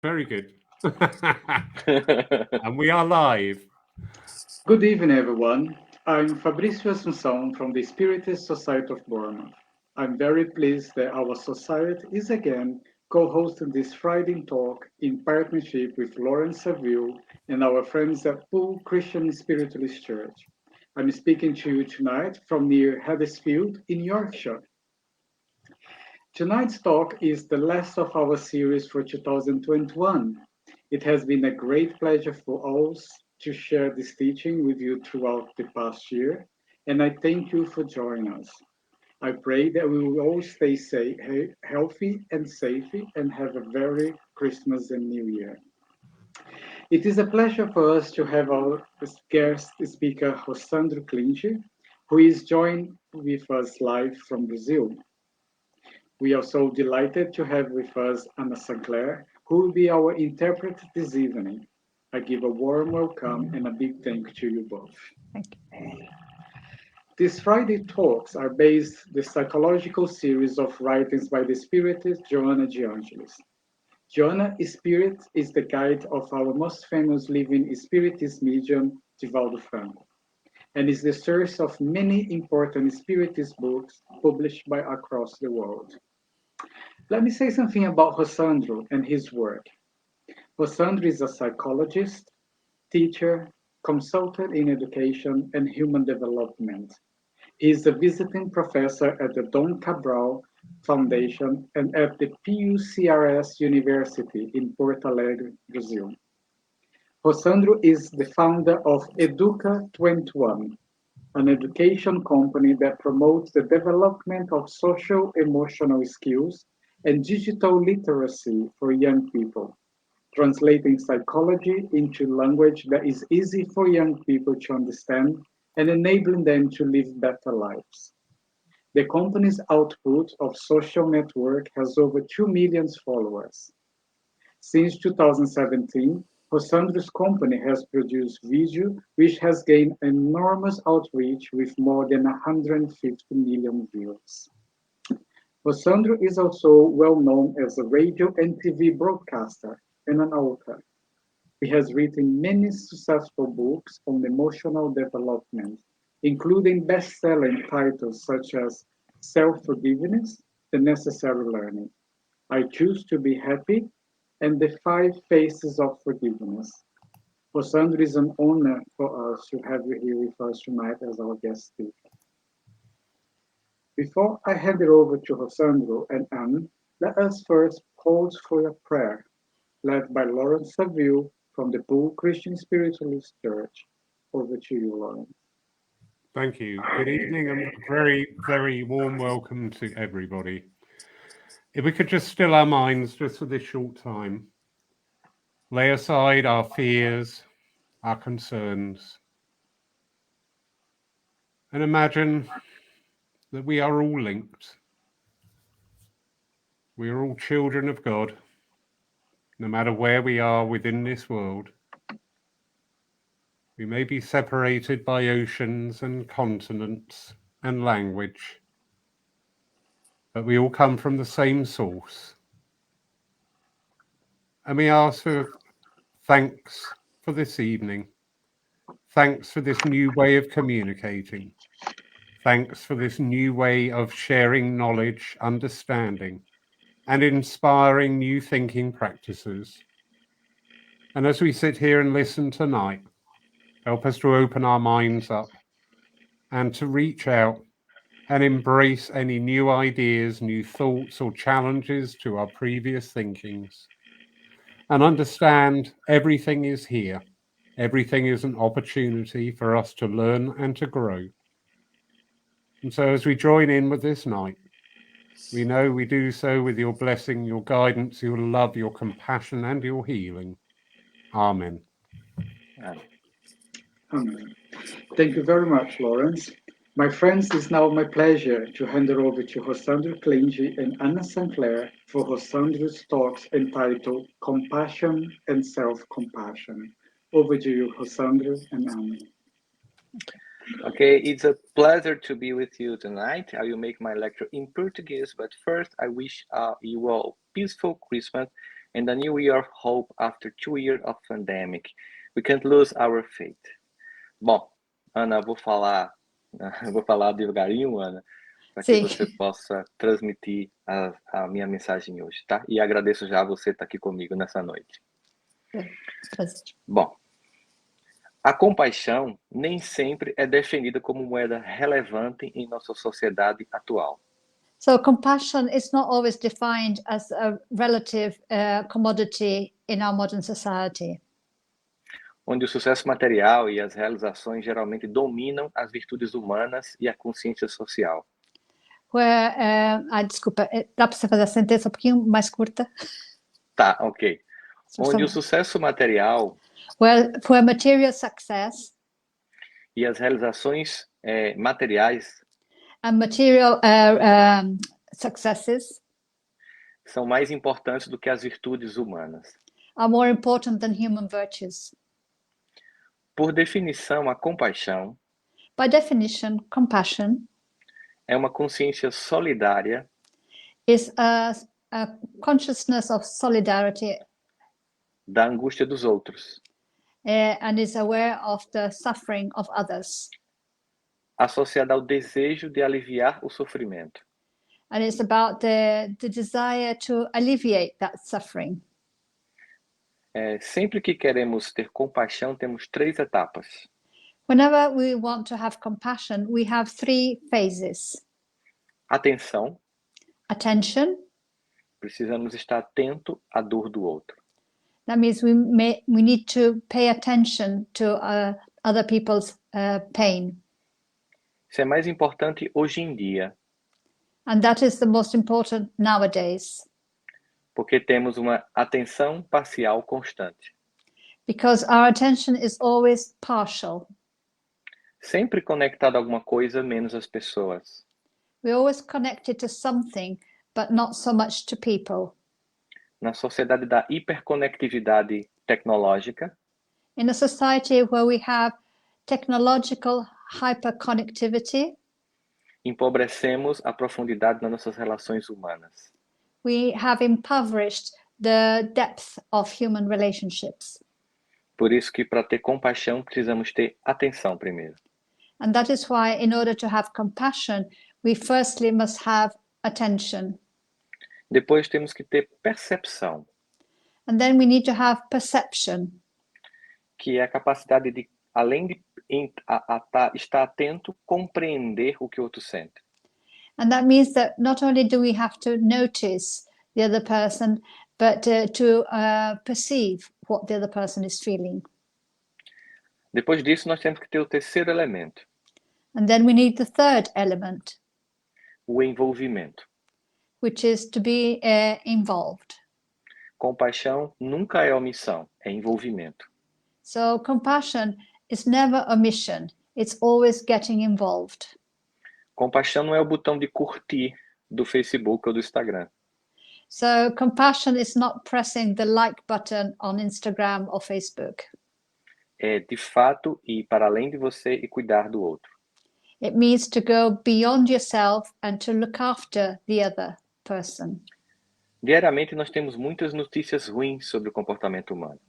Very good. And we are live. Good evening, everyone. I'm Fabrício Assunção from the Spiritist Society of Bournemouth. I'm very pleased that our society is again co-hosting this Friday talk in partnership with Lawrence Saville and our friends at Poole Christian Spiritualist Church. I'm speaking to you tonight from near Huddersfield in Yorkshire. Tonight's talk is the last of our series for 2021. It has been a great pleasure for us to share this teaching with you throughout the past year, and I thank you for joining us. I pray that we will all stay safe, healthy, and safe, and have a very Christmas and New Year. It is a pleasure for us to have our guest speaker, Rossandro Klinge, who is joined with us live from Brazil. We are so delighted to have with us Anna Sinclair, who will be our interpreter this evening. I give a warm welcome and a big thank you to you both. Thank you. These Friday talks are based on the psychological series of writings by the spiritist Joanna de Angelis. Joanna Spirit is the guide of our most famous living spiritist medium, Divaldo Franco, and is the source of many important spiritist books published by across the world. Let me say something about Rossandro and his work. Rossandro is a psychologist, teacher, consultant in education and human development. He is a visiting professor at the Dom Cabral Foundation and at the PUCRS University in Porto Alegre, Brazil. Rossandro is the founder of Educa 21, an education company that promotes the development of social emotional skills and digital literacy for young people, translating psychology into language that is easy for young people to understand and enabling them to live better lives. The company's output of social network has over 2 million followers. Since 2017, Rossandro's company has produced video which has gained enormous outreach with more than 150 million views. Rossandro is also well known as a radio and TV broadcaster and an author. He has written many successful books on emotional development, including best-selling titles such as Self-Forgiveness, The Necessary Learning, I Choose to Be Happy, and The 5 Faces of Forgiveness. Rossandro, is an honor for us to have you here with us tonight as our guest speaker. Before I hand it over to Rossandro and Anne, let us first pause for a prayer led by Lawrence Saville from the Poole Christian Spiritualist Church. Over to you, Lawrence. Thank you. Good evening and very, very warm welcome to everybody. If we could just still our minds just for this short time, lay aside our fears, our concerns, and imagine that we are all linked. We are all children of God, no matter where we are within this world. We may be separated by oceans and continents and language, but we all come from the same source. And we ask for thanks for this evening. Thanks for this new way of communicating. Thanks for this new way of sharing knowledge, understanding, and inspiring new thinking practices. And as we sit here and listen tonight, help us to open our minds up and to reach out and embrace any new ideas, new thoughts, or challenges to our previous thinkings. And understand everything is here. Everything is an opportunity for us to learn and to grow. And so as we join in with this night, we know we do so with your blessing, your guidance, your love, your compassion, and your healing. Amen. Amen. Thank you very much, Lawrence. My friends, it's now my pleasure to hand it over to Rossandro Klinge and Anna Sinclair for Rossandro's talks entitled Compassion and Self-Compassion. Over to you, Rossandro and Anna. Okay, it's a pleasure to be with you tonight. I will make my lecture in Portuguese, but first I wish you all peaceful Christmas and a new year of hope after 2 years of pandemic. We can't lose our faith. Bom, Ana, vou falar devagarinho, Ana, para que Sim. você possa transmitir a minha mensagem hoje, tá? E agradeço já você estar aqui comigo nessa noite. Bom, a compaixão nem sempre é definida como moeda relevante em nossa sociedade atual. So compassion is not always defined as a relative commodity in our modern society, Onde o sucesso material e as realizações geralmente dominam as virtudes humanas e a consciência social. where, desculpa, dá para você fazer a sentença um pouquinho mais curta? Tá, ok. Onde o sucesso material Where material success e as realizações materiais and material successes são mais importantes do que as virtudes humanas. are more important than human virtues. Por definição, a compaixão By definition, compassion é uma consciência solidária is a consciousness of solidarity da angústia dos outros, and is aware of the suffering of others. associada ao desejo de aliviar o sofrimento. And it's about the desire to alleviate that suffering. Sempre que queremos ter compaixão, temos 3 etapas. Whenever we want to have compassion, we have 3 phases. Atenção, Attention, precisamos estar atento à dor do outro. that means we need to pay attention to other people's pain. Isso é mais importante hoje em dia, And that is the most important nowadays, porque temos uma atenção parcial constante. because our attention is always partial. Sempre conectado a alguma coisa, menos as pessoas. We're always connected to something, but not so much to people. Na sociedade da hiperconectividade tecnológica, In a society where we have technological hyperconnectivity, empobrecemos a profundidade nas nossas relações humanas. we have impoverished the depth of human relationships. Por isso que para ter compaixão precisamos ter atenção primeiro. And that is why, in order to have compassion, we firstly must have attention. Depois temos que ter percepção, And then we need to have perception, que é a capacidade de, além de estar atento, compreender o que o outro sente. and that means that not only do we have to notice the other person, but to perceive what the other person is feeling. Depois disso, nós temos que ter o terceiro elemento, And then we need the third element, o envolvimento. which is to be involved. Compaixão nunca é omissão, é envolvimento. So compassion is never omission, it's always getting involved. Compaixão não é o botão de curtir do Facebook ou do Instagram. So compassion is not pressing the like button on Instagram or Facebook. É, de fato, ir para além de você e cuidar do outro. It means to go beyond yourself and to look after the other person. Diariamente, nós temos muitas notícias ruins sobre o comportamento humano.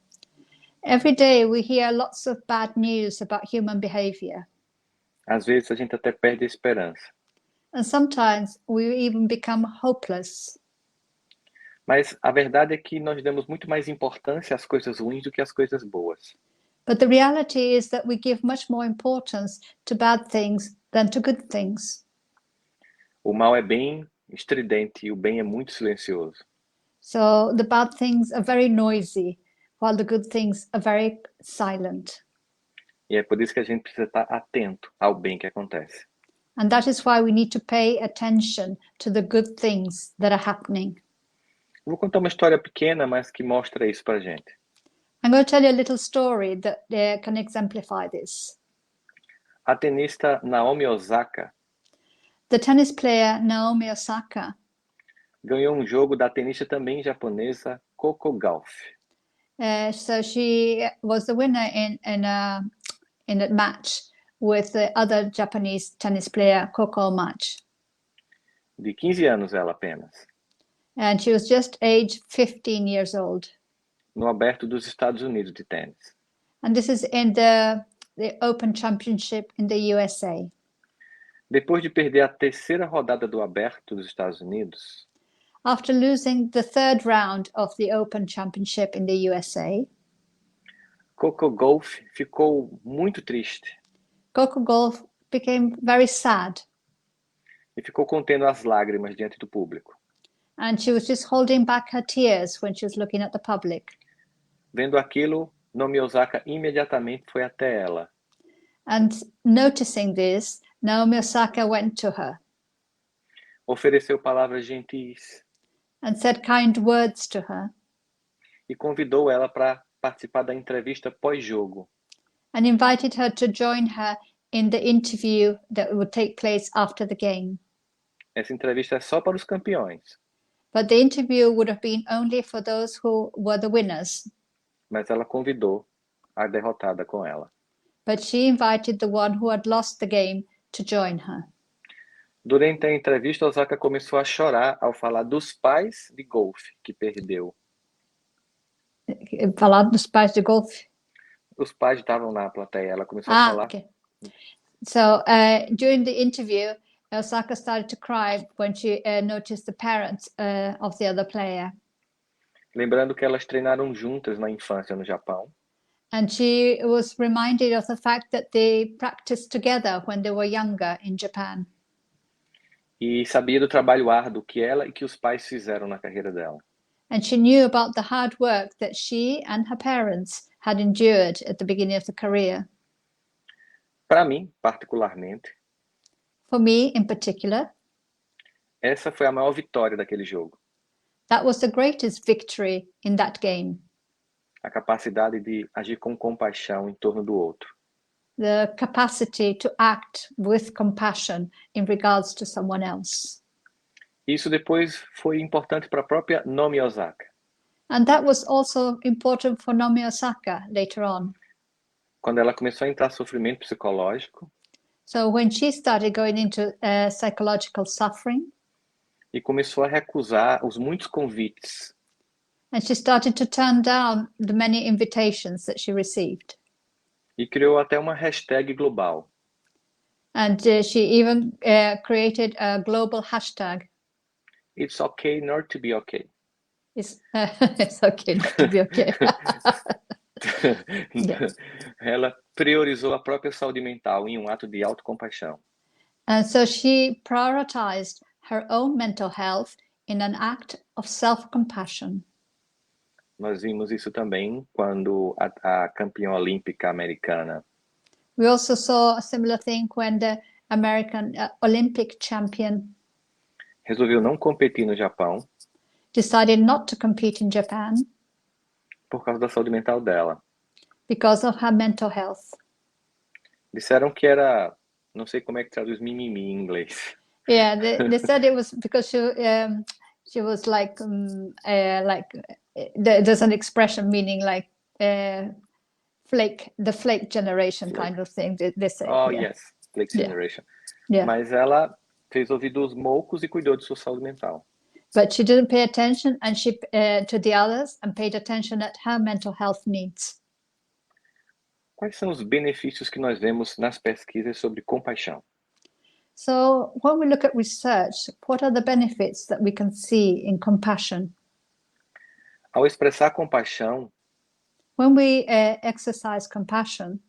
Every day we hear lots of bad news about human behavior. Às vezes, a gente até perde a esperança. And sometimes we even become hopeless. Mas a verdade é que nós damos muito mais importância às coisas ruins do que às coisas boas. But the reality is that we give much more importance to bad things than to good things. O mal é bem estridente e o bem é muito silencioso. So the bad things are very noisy, while the good things are very silent. E é por isso que a gente precisa estar atento ao bem que acontece. And that is why we need to pay attention to the good things that are happening. Eu vou contar uma história pequena, mas que mostra isso pra gente. I'm going to tell you a little story that can exemplify this. A tenista Naomi Osaka The tennis player Naomi Osaka ganhou um jogo da tenista também japonesa Coco Gauff. so she was the winner in a match with the other Japanese tennis player Coco Match. De 15 anos ela apenas. and she was just age 15 years old. no Aberto dos Estados Unidos de tênis. And this is in the Open Championship in the USA. Depois de perder a terceira rodada do Aberto dos Estados Unidos, After losing the third round of the Open Championship in the USA, Coco Gauff ficou muito triste Coco Gauff became very sad, e ficou contendo as lágrimas diante do público. and she was just holding back her tears when she was looking at the public. Vendo aquilo, Naomi Osaka imediatamente foi até ela And noticing this, Naomi Osaka went to her ofereceu palavras gentis and said kind words to her e convidou ela para participar da entrevista pós-jogo. and invited her to join her in the interview that would take place after the game. Essa entrevista é só para os campeões, But the interview would have been only for those who were the winners. mas ela convidou a derrotada com ela. But she invited the one who had lost the game to join her. Durante a entrevista, Osaka começou a chorar ao falar dos pais de Gauff, que perdeu. Falar dos pais de golfe. Os pais estavam na plateia, ela começou a falar. Okay. So during the interview, Osaka started to cry when she noticed the parents of the other player. Lembrando que elas treinaram juntas na infância no Japão. And she was reminded of the fact that they practiced together when they were younger in Japan. E sabia do trabalho árduo que ela e que os pais fizeram na carreira dela. And she knew about the hard work that she and her parents had endured at the beginning of the career. Para mim, particularmente, For me in particular, essa foi a maior vitória daquele jogo. that was the greatest victory in that game. A capacidade de agir com compaixão em torno do outro. The capacity to act with compassion in regards to someone else. Isso depois foi importante para a própria Naomi Osaka. And that was also important for Naomi Osaka later on. Quando ela começou a entrar em sofrimento psicológico So when she started going into psychological suffering, e começou a recusar os muitos convites and she started to turn down the many invitations that she received. e criou até uma hashtag global. And she even created a global hashtag. It's okay not to be okay. It's okay not to be okay. Ela priorizou a própria saúde mental em um ato de autocompaixão. And so she prioritized her own mental health in an act of self-compassion. Nós vimos isso também quando a campeã olímpica americana We also saw a similar thing when the American Olympic champion resolveu não competir no Japão decided not to compete in Japan por causa da saúde mental dela. because of her mental health. Disseram que era, não sei como é que traduz mimimi em inglês. Yeah, they said it was because she was there's an expression meaning like the flake generation kind of thing. They say. Oh, yeah. yes, Flake Yeah. Generation. Yeah. Mas ela fez ouvidos moucos e cuidou de sua saúde mental. But she didn't pay attention and she to the others and paid attention at her mental health needs. Quais são os benefícios que nós vemos nas pesquisas sobre compaixão? So when we look at research, what are the benefits that we can see in compassion? Ao expressar compaixão, When we exercise compassion,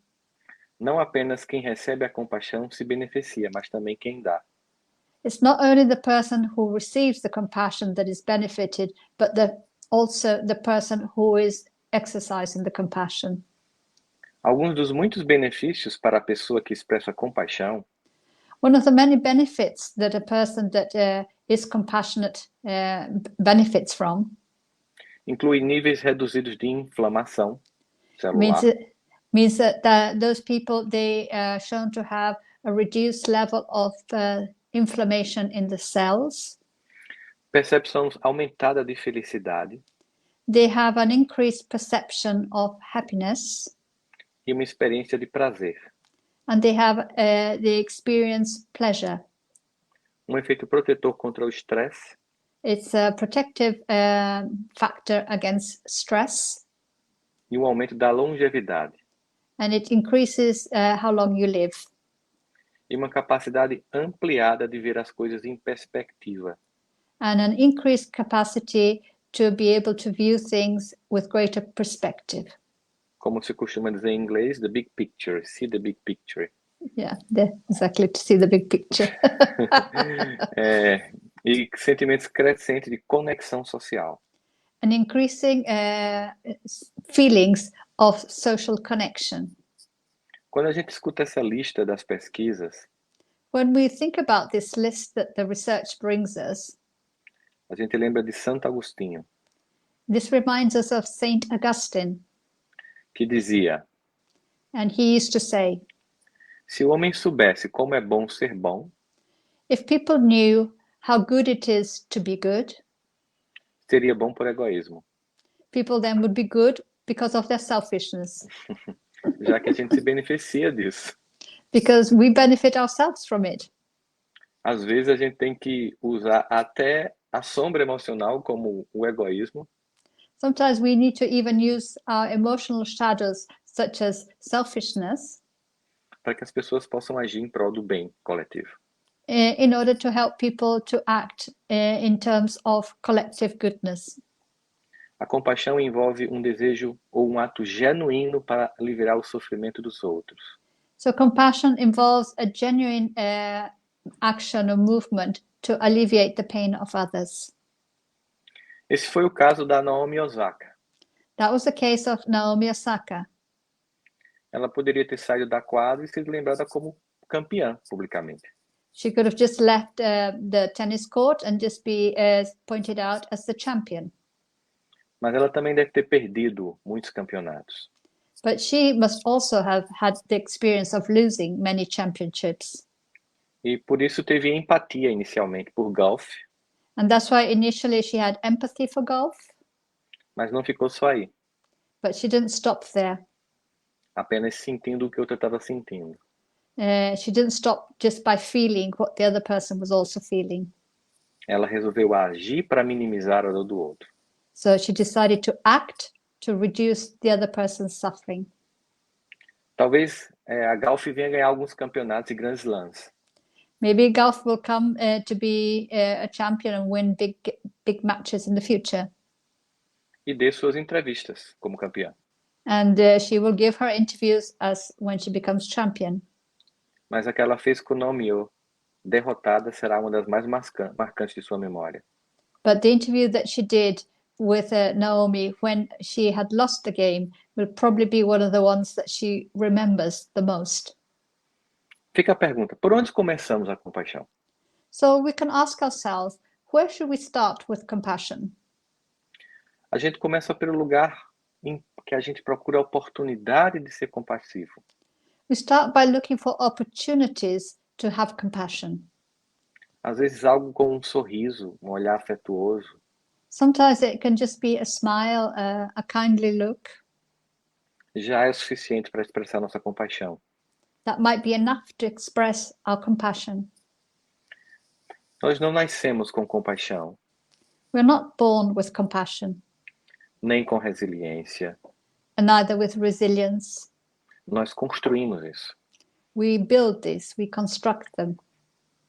não apenas quem recebe a compaixão se beneficia, mas também quem dá. it's not only the person who receives the compassion that is benefited, but also the person who is exercising the compassion. Alguns dos muitos benefícios para a pessoa que expressa compaixão One of the many benefits that a person that is compassionate benefits from inclui níveis reduzidos de inflamação celular, means that those people they are shown to have a reduced level of inflammation in the cells. percepção aumentada de felicidade They have an increased perception of happiness, e uma experiência de prazer. and they experience pleasure. Um efeito protetor contra o estresse It's a protective factor against stress, e um aumento da longevidade, and it increases how long you live, e uma capacidade ampliada de ver as coisas em perspectiva, and an increased capacity to be able to view things with greater perspective. como se costuma dizer em inglês, the big picture, see the big picture. Yeah, exactly, to see the big picture. E sentimentos crescentes de conexão social. And increasing feelings of social connection. Quando a gente escuta essa lista das pesquisas, When we think about this list that the research brings us, a gente lembra de Santo Agostinho, this reminds us of Saint Augustine, que dizia: and he used to say, se o homem soubesse como é bom ser bom, if people knew how good it is to be good, seria bom por egoísmo, people then would be good because of their selfishness, já que a gente se beneficia disso. because we benefit ourselves from it. Às vezes a gente tem que usar até a sombra emocional, como o egoísmo, Sometimes we need to even use our emotional shadows, such as selfishness, para que as pessoas possam agir em prol do bem coletivo. in order to help people to act in terms of collective goodness. A compaixão envolve um desejo ou um ato genuíno para aliviar o sofrimento dos outros. So compassion involves a genuine action or movement to alleviate the pain of others. Esse foi o caso da Naomi Osaka. That was the case of Naomi Osaka. Ela poderia ter saído da quadra e sido lembrada como campeã publicamente. She could have just left the tennis court and just be pointed out as the champion. Mas ela também deve ter perdido muitos campeonatos. But she must also have had the experience of losing many championships. E por isso teve empatia inicialmente por golfe, And that's why initially she had empathy for golf, mas não ficou só aí, but she didn't stop there. apenas sentindo o que o outro estava sentindo. She didn't stop just by feeling what the other person was also feeling. Ela resolveu agir para minimizar a dor do outro. So she decided to act to reduce the other person's suffering. Talvez a golfe venha ganhar alguns campeonatos e grandes slams, Maybe golf will come to be a champion and win big matches in the future. e dê suas entrevistas como campeã. And she will give her interviews as when she becomes champion. Mas a que ela fez com Naomi derrotada será uma das mais marcantes de sua memória. But the interview that she did with Naomi when she had lost the game will probably be one of the ones that she remembers the most. Fica a pergunta: por onde começamos a compaixão? So we can ask ourselves, where should we start with compassion? A gente começa pelo lugar em que a gente procura a oportunidade de ser compassivo. We start by looking for opportunities to have compassion. Às vezes algo como um sorriso, um olhar afetuoso, Sometimes it can just be a smile, a kindly look. já é o suficiente para expressar nossa compaixão. That might be enough to express our compassion. Nós não nascemos com compaixão, We're not born with compassion, nem com resiliência. and neither with resilience. Nós construímos isso. We build this, we construct them.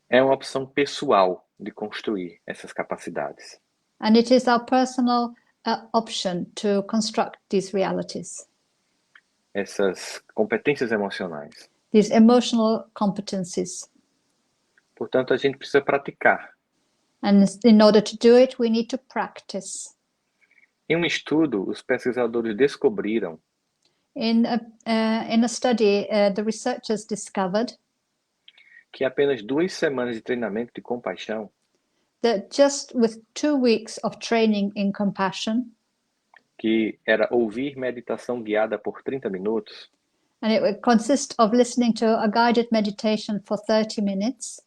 É uma opção pessoal de construir essas capacidades. And it is our personal option to construct these realities, Essas competências emocionais. these emotional competencies. Portanto, a gente precisa praticar. And in order to do it, we need to practice. Em um estudo, os pesquisadores descobriram In a study, the researchers discovered que apenas 2 semanas de treinamento de compaixão that just with 2 weeks of training in compassion, que era ouvir meditação guiada por 30 minutos, and it would consist of listening to a guided meditation for 30 minutes,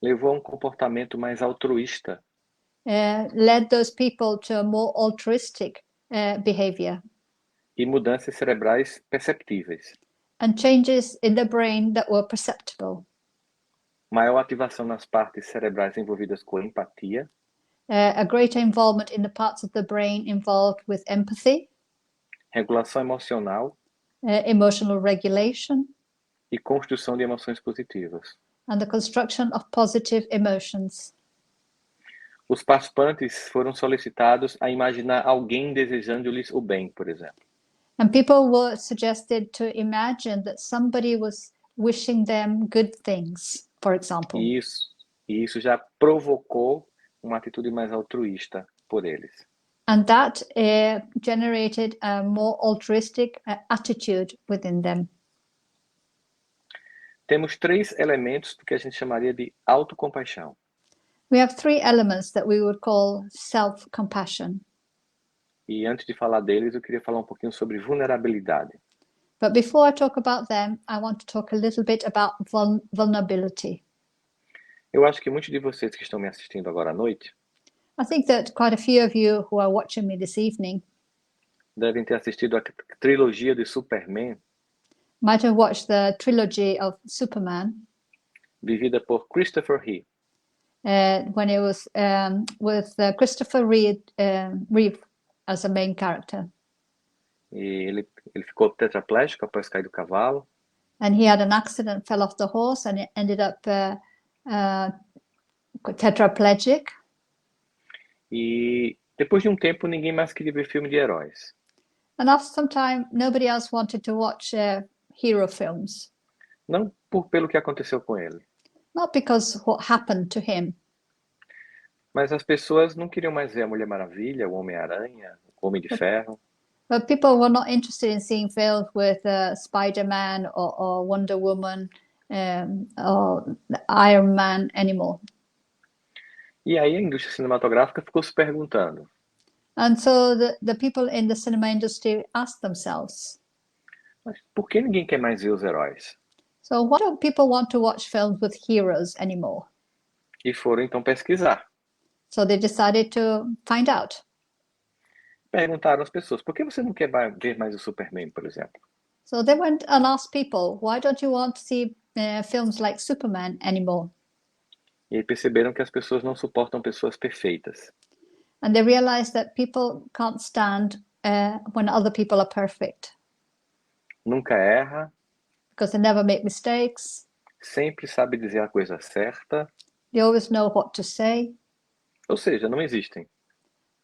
levou a um comportamento mais altruísta led those people to a more altruistic behavior e mudanças cerebrais perceptíveis. and changes in the brain that were perceptible. Maior ativação nas partes cerebrais envolvidas com empatia, a greater involvement in the parts of the brain involved with empathy, regulação emocional emotional regulation, e construção de emoções positivas. and the construction of positive emotions. Os participantes foram solicitados a imaginar alguém desejando-lhes o bem, por exemplo. And people were suggested to imagine that somebody was wishing them good things, for example. E isso já provocou uma atitude mais altruísta por eles. And that generated a more altruistic attitude within them. Temos 3 elementos do que a gente chamaria de autocompaixão. We have 3 elements that we would call self-compassion. E antes de falar deles, eu queria falar um pouquinho sobre vulnerabilidade. But before I talk about them, I want to talk a little bit about vulnerability. Eu acho que muitos de vocês que estão me assistindo agora à noite I think that quite a few of you who are watching me this evening devem ter assistido a trilogia de Superman, might have watched the trilogy of Superman vivida por Christopher Reeve. when it was with Christopher Reeve as a main character. E ele ficou tetraplégico após cair do cavalo. And he had an accident, fell off the horse, and it ended up tetraplegic. E depois de um tempo, ninguém mais queria ver filme de heróis. And after some time, nobody else wanted to watch hero films. Não pelo que aconteceu com ele, Not because what happened to him, mas as pessoas não queriam mais ver a Mulher Maravilha, o Homem-Aranha, o Homem de Ferro. but people were not interested in seeing films with Spider-Man or Wonder Woman or Iron Man anymore. E aí a indústria cinematográfica ficou se perguntando: And so the people in the cinema industry asked themselves, mas por que ninguém quer mais ver os heróis? so why don't people want to watch films with heroes anymore? E foram então pesquisar. So they decided to find out. Perguntaram às pessoas: por que você não quer ver mais o Superman, por exemplo? So they went and asked people, why don't you want to see films like Superman anymore? E aí perceberam que as pessoas não suportam pessoas perfeitas. And they realized that people can't stand when other people are perfect Nunca erra, because they never make mistakes. sempre sabe dizer a coisa certa, They always know what to say. ou seja, não existem.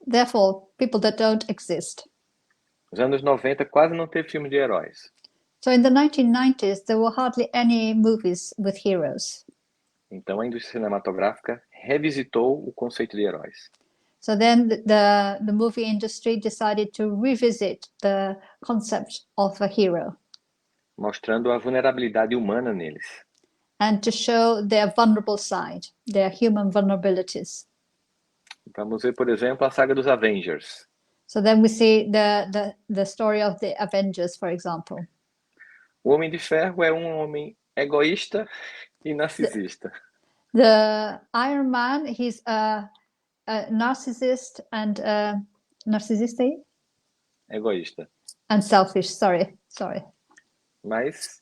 Therefore, people that don't exist. Nos anos 90 quase não teve filme de heróis. So in the 1990s, there were hardly any movies with heroes. Então a indústria cinematográfica revisitou o conceito de heróis. So then the movie industry decided to revisit the concept of a hero Mostrando a vulnerabilidade humana neles. and to show their vulnerable side, their human vulnerabilities. Vamos ver, por exemplo, a saga dos Avengers. So then we see the story of the Avengers, for example. O Homem de Ferro é um homem egoísta e narcisista. The Iron Man, he's a narcissist and narcissist Egoísta. and selfish. Sorry. Mas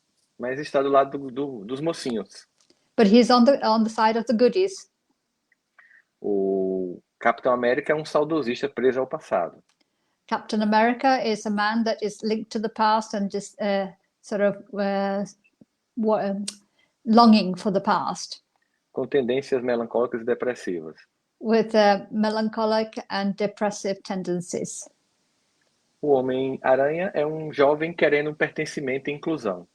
está do lado dos mocinhos. But he's on the side of the goodies. O Capitão América é um saudosista preso ao passado. Captain America is a man that is linked to the past and just sort of longing for the past, Com tendências melancólicas e depressivas. with melancholic and depressive tendencies. O Homem-Aranha é um jovem querendo pertencimento e inclusão.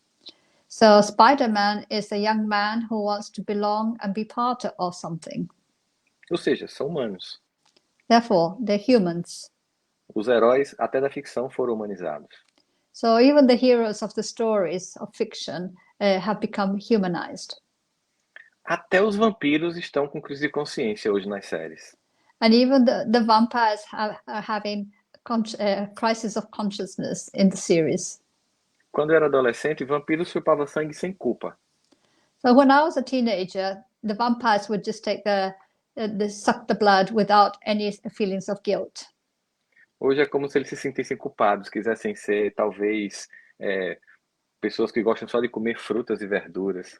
So Spider-Man is a young man who wants to belong and be part of something. Ou seja, são humanos. Therefore, they're humans. Os heróis, até da ficção, foram humanizados. So even the heroes of the stories of fiction have become humanized. Até os vampiros estão com crise de consciência hoje nas séries. And even the vampires are having crisis of consciousness in the series. Quando eu era adolescente, vampiros chupavam sangue sem culpa. So when I was a teenager, the vampires would just take suck the blood without any feelings of guilt. Hoje é como se eles se sentissem culpados, quisessem ser, talvez, pessoas que gostam só de comer frutas e verduras.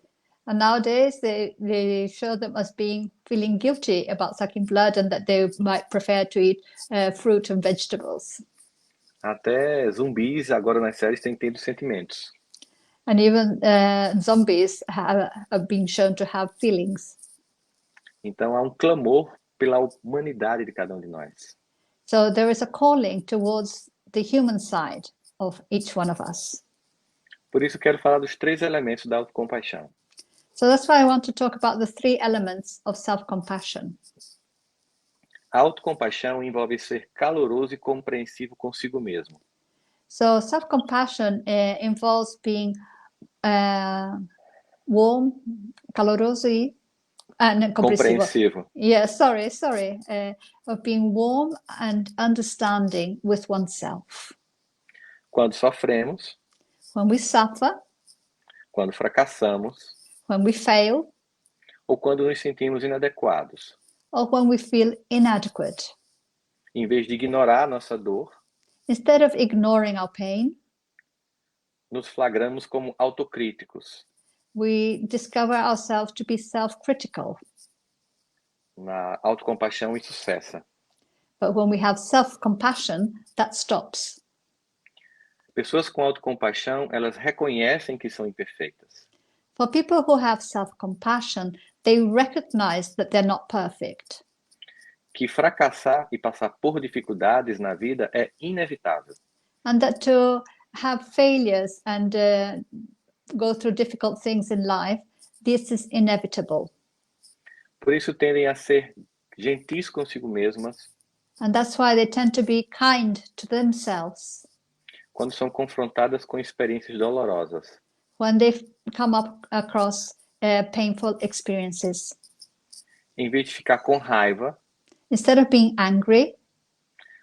And nowadays they show them as being feeling guilty about sucking blood and that they might prefer to eat fruit and vegetables. Até zumbis agora nas séries têm tido sentimentos. And even zombies are being shown to have feelings. Então há um clamor pela humanidade de cada um de nós. So there is a calling towards the human side of each one of us. Por isso quero falar dos 3 elementos da autocompaixão. So that's why I want to talk about the 3 elements of self-compassion. A autocompaixão envolve ser caloroso e compreensivo consigo mesmo. So self-compassion involves being warm, caloroso and Compreensivo. Yeah, sorry. Of being warm and understanding with oneself. Quando sofremos, When we suffer, quando fracassamos when we fail, ou quando nos sentimos inadequados. or when we feel inadequate. Em vez de ignorar a nossa dor, Instead of ignoring our pain, nos flagramos como autocríticos. we discover ourselves to be self-critical. Na autocompaixão isso cessa. But when we have self-compassion, that stops. Pessoas com autocompaixão, elas reconhecem que são imperfeitas. For people who have self-compassion, they recognize that they're not perfect. Que fracassar e passar por dificuldades na vida é inevitável. And that to have failures and go through difficult things in life, this is inevitable. Por isso tendem a ser gentis consigo mesmas And that's why they tend to be kind to themselves quando são confrontadas com experiências dolorosas. when they come up across painful experiences. Em vez de ficar com raiva Instead of being angry,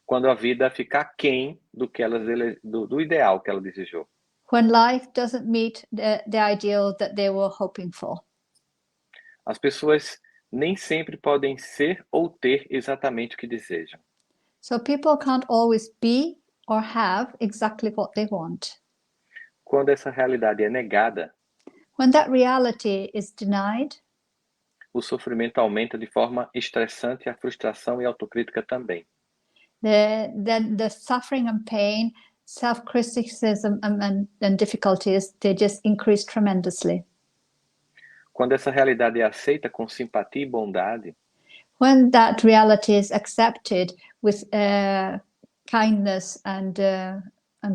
quando a vida fica aquém do ideal que ela desejou. when life doesn't meet the ideal that they were hoping for. As pessoas nem sempre podem ser ou ter exatamente o que desejam. So people can't always be or have exactly what they want. Quando essa realidade é negada, When that reality is denied, o sofrimento aumenta de forma estressante e a frustração e a autocrítica também. then the suffering and pain, self-criticism and difficulties, they just increase tremendously. Quando essa realidade é aceita com simpatia e bondade, When that reality is accepted with kindness and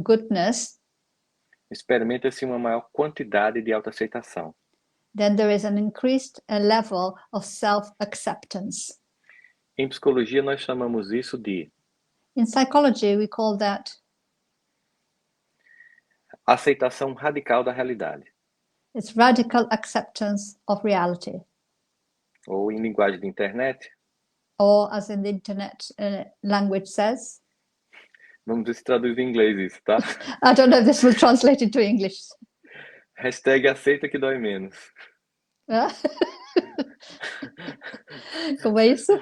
goodness, experimenta-se uma maior quantidade de autoaceitação. then there is an increased level of self-acceptance. Em psicologia, nós chamamos isso de In psychology, we call that aceitação radical da realidade. it's radical acceptance of reality, Ou, em linguagem de internet, or as in the internet language says. vamos ver se traduz em inglês isso, tá? I don't know if this will translate into English. Hashtag aceita que dói menos. Como é isso?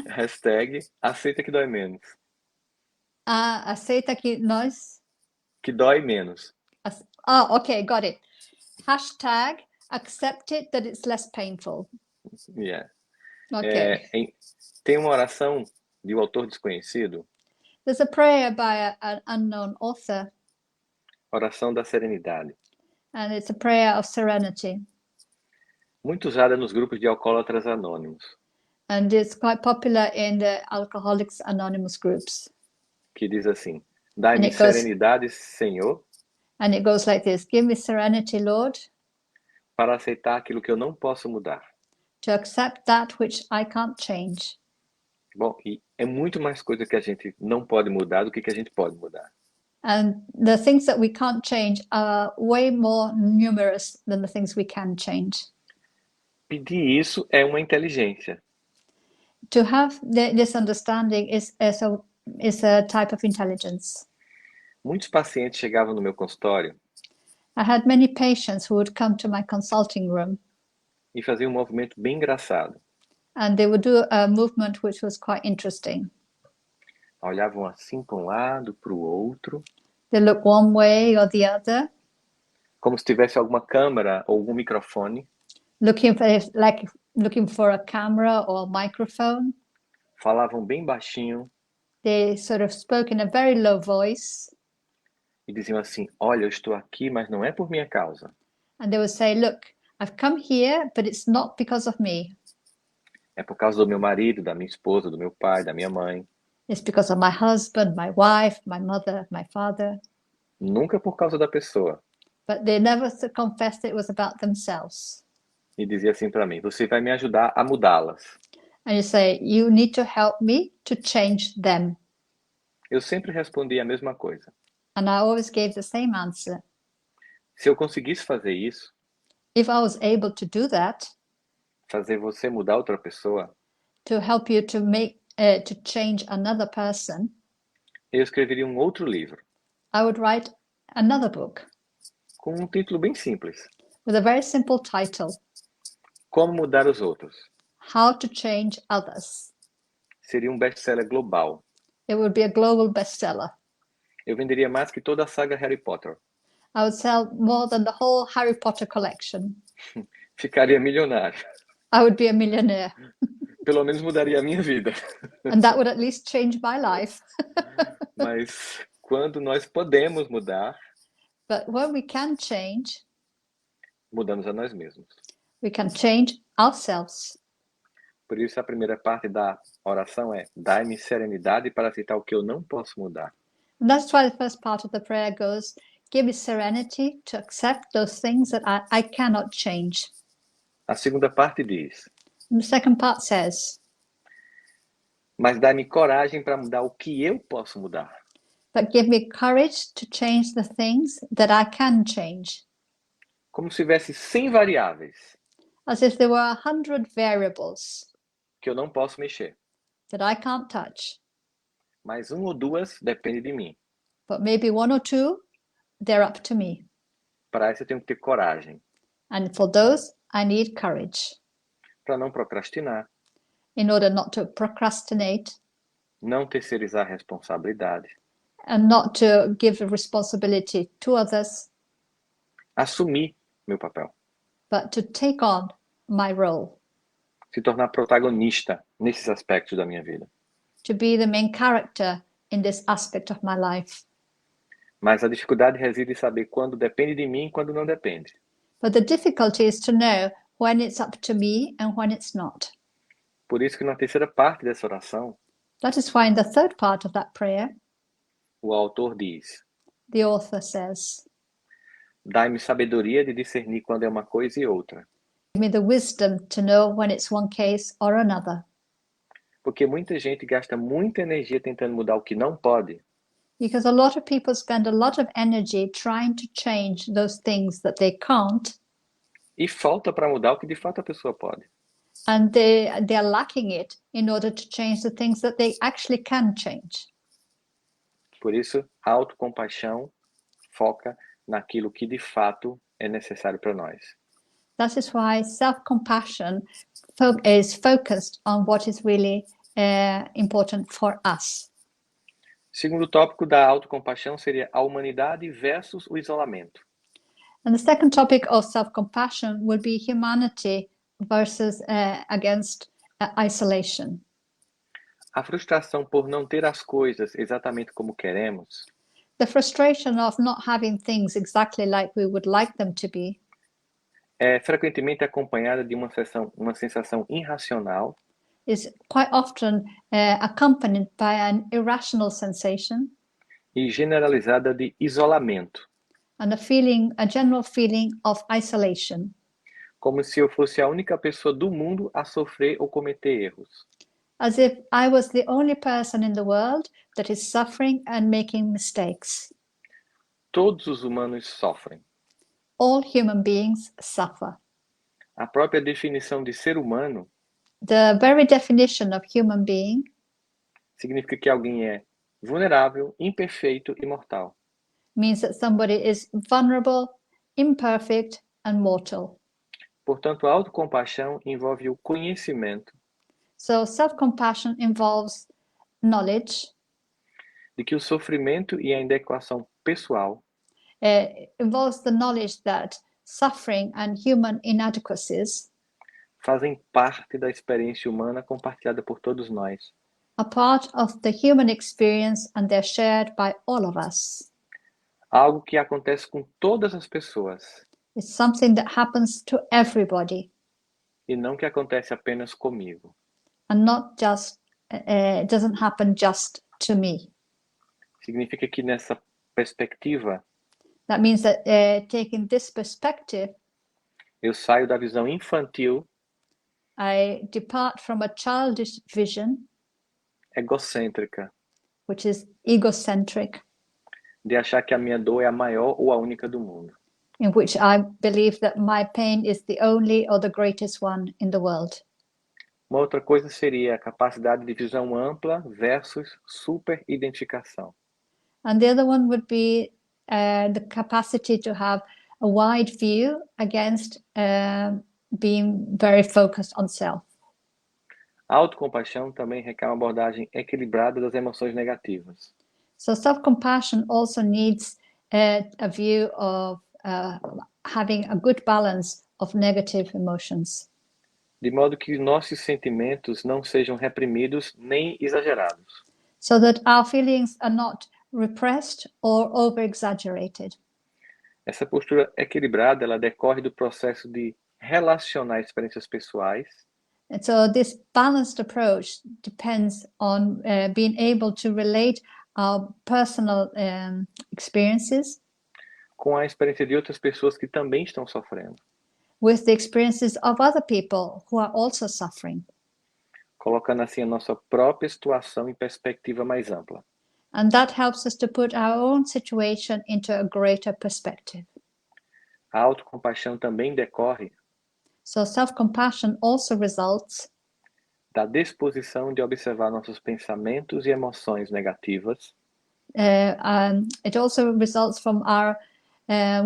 Hashtag aceita que dói menos. Aceita que nós... Que dói menos. Okay, got it. Hashtag accept it that it's less painful. Yeah. Okay. Tem uma oração de um autor desconhecido, There's a prayer by an unknown author, oração da serenidade, and it's a prayer of serenity. muito usada nos grupos de alcoólatras anônimos, And it's quite popular in the Alcoholics Anonymous groups. que diz assim: dai-me And it goes- serenidade, Senhor, And it goes like this: Give me serenity, Lord, para aceitar aquilo que eu não posso mudar. to accept that which I can't change. Bom, e é muito mais coisa que a gente não pode mudar do que a gente pode mudar. And the things that we can't change are way more numerous than the things we can change. Pedir isso é uma inteligência. To have this understanding is a type of intelligence. Muitos pacientes chegavam no meu consultório I had many patients who would come to my consulting room, e faziam um movimento bem engraçado. and they would do a movement which was quite interesting. Olhavam assim para um lado, para o outro, They look one way or the other, como se tivesse alguma câmera ou algum microfone, looking for a camera or a microphone. Falavam bem baixinho They sort of spoke in a very low voice, e diziam assim: Olha, eu estou aqui, mas não é por minha causa. and they would say, "Look, I've come here, but it's not because of me. É por causa do meu marido, da minha esposa, do meu pai, da minha mãe. It's because of my husband, my wife, my mother, my father." Nunca por causa da pessoa. But they never confessed it was about themselves. E dizia assim para mim: Você vai me ajudar a mudá-las. And you say, "You need to help me to change them." Eu sempre respondia a mesma coisa. And I always gave the same answer. Se eu conseguisse fazer isso, If I was able to do that, fazer você mudar outra pessoa, to help you to change another person, eu escreveria um outro livro, I would write another book com um título bem simples: with a very simple title: Como Mudar os Outros. How to Change Others. Seria um best-seller global. It would be a global bestseller. Eu venderia mais que toda a saga Harry Potter. I would sell more than the whole Harry Potter collection. Ficaria milionário. I would be a millionaire. Pelo menos mudaria a minha vida. And that would at least change my life. Mas quando nós podemos mudar, But when we can change, mudamos a nós mesmos. we can change ourselves. Por isso a primeira parte da oração é: dai-me serenidade para aceitar o que eu não posso mudar. And that's why the first part of the prayer goes, give me serenity to accept those things that I cannot change. A segunda parte diz: And the second part says, mas dai-me coragem para mudar o que eu posso mudar. but give me courage to change the things that I can change. Como se tivesse 100 variáveis As if there were 100 variables que eu não posso mexer, that I can't touch. mas uma ou duas depende de mim. But maybe one or two, they're up to me. Para isso eu tenho que ter coragem, And for those, I need courage para não procrastinar, in order not to procrastinate não terceirizar a responsabilidade, and not to give the responsibility to others, assumir meu papel, but to take on my role, se tornar protagonista nesses aspectos da minha vida. to be the main character in this aspect of my life. Mas a dificuldade reside em saber quando depende de mim e quando não depende. But the difficulty is to know when it's up to me and when it's not. Por isso que na terceira parte dessa oração, That is why in the third part of that prayer, o autor diz: the author says, dai-me sabedoria de discernir quando é uma coisa e outra. give me the wisdom to know when it's one case or another. Porque muita gente gasta muita energia tentando mudar o que não pode, Because a lot of people spend a lot of energy trying to change those things that they can't, e falta para mudar o que de fato a pessoa pode. and they're lacking it in order to change the things that they actually can change. Por isso, a autocompaixão foca naquilo que de fato é necessário para nós. That is why self-compassion is focused on what is really important for us. O segundo tópico da autocompaixão seria a humanidade versus o isolamento. And the second topic of self-compassion would be humanity versus against isolation. A frustração por não ter as coisas exatamente como queremos The frustration of not having things exactly like we would like them to be é frequentemente acompanhada de uma sensação irracional is quite often accompanied by an irrational sensation e generalizada de isolamento, and a general feeling of isolation, como se eu fosse a única pessoa do mundo a sofrer ou cometer erros. as if I was the only person in the world that is suffering and making mistakes. Todos os humanos sofrem. All human beings suffer. A própria definição de ser humano The very definition of human being significa que alguém é vulnerável, imperfeito e mortal. means that somebody is vulnerable, imperfect, and mortal. Portanto, a autocompaixão envolve o conhecimento So self-compassion involves knowledge, de que o sofrimento e a inadequação pessoal involves the knowledge that suffering and human inadequacies fazem parte da experiência humana compartilhada por todos nós. are part of the human experience and they're shared by all of us. Algo que acontece com todas as pessoas It's something that happens to everybody e não que acontece apenas comigo. and not just, it doesn't happen just to me. Significa que nessa perspectiva, That means that taking this perspective, eu saio da visão infantil, I depart from a childish vision, egocêntrica, which is egocentric, de achar que a minha dor é a maior ou a única do mundo. in which I believe that my pain is the only or the greatest one in the world. Uma outra coisa seria a capacidade de visão ampla versus super-identificação. And the other one would be the capacity to have a wide view against being very focused on self. A autocompaixão também requer uma abordagem equilibrada das emoções negativas. So self-compassion also needs a view of having a good balance of negative emotions, De modo que nossos sentimentos não sejam reprimidos nem exagerados. so that our feelings are not repressed or over-exaggerated. Essa postura equilibrada, ela decorre do processo de relacionar experiências pessoais And so this balanced approach depends on being able to relate our personal experiences com a experiência de outras pessoas que também estão sofrendo, with the experiences of other people who are also suffering. colocando assim a nossa própria situação em perspectiva mais ampla. And that helps us to put our own situation into a greater perspective. A autocompaixão também decorre So self-compassion also results da disposição de observar nossos pensamentos e emoções negativas it also results from our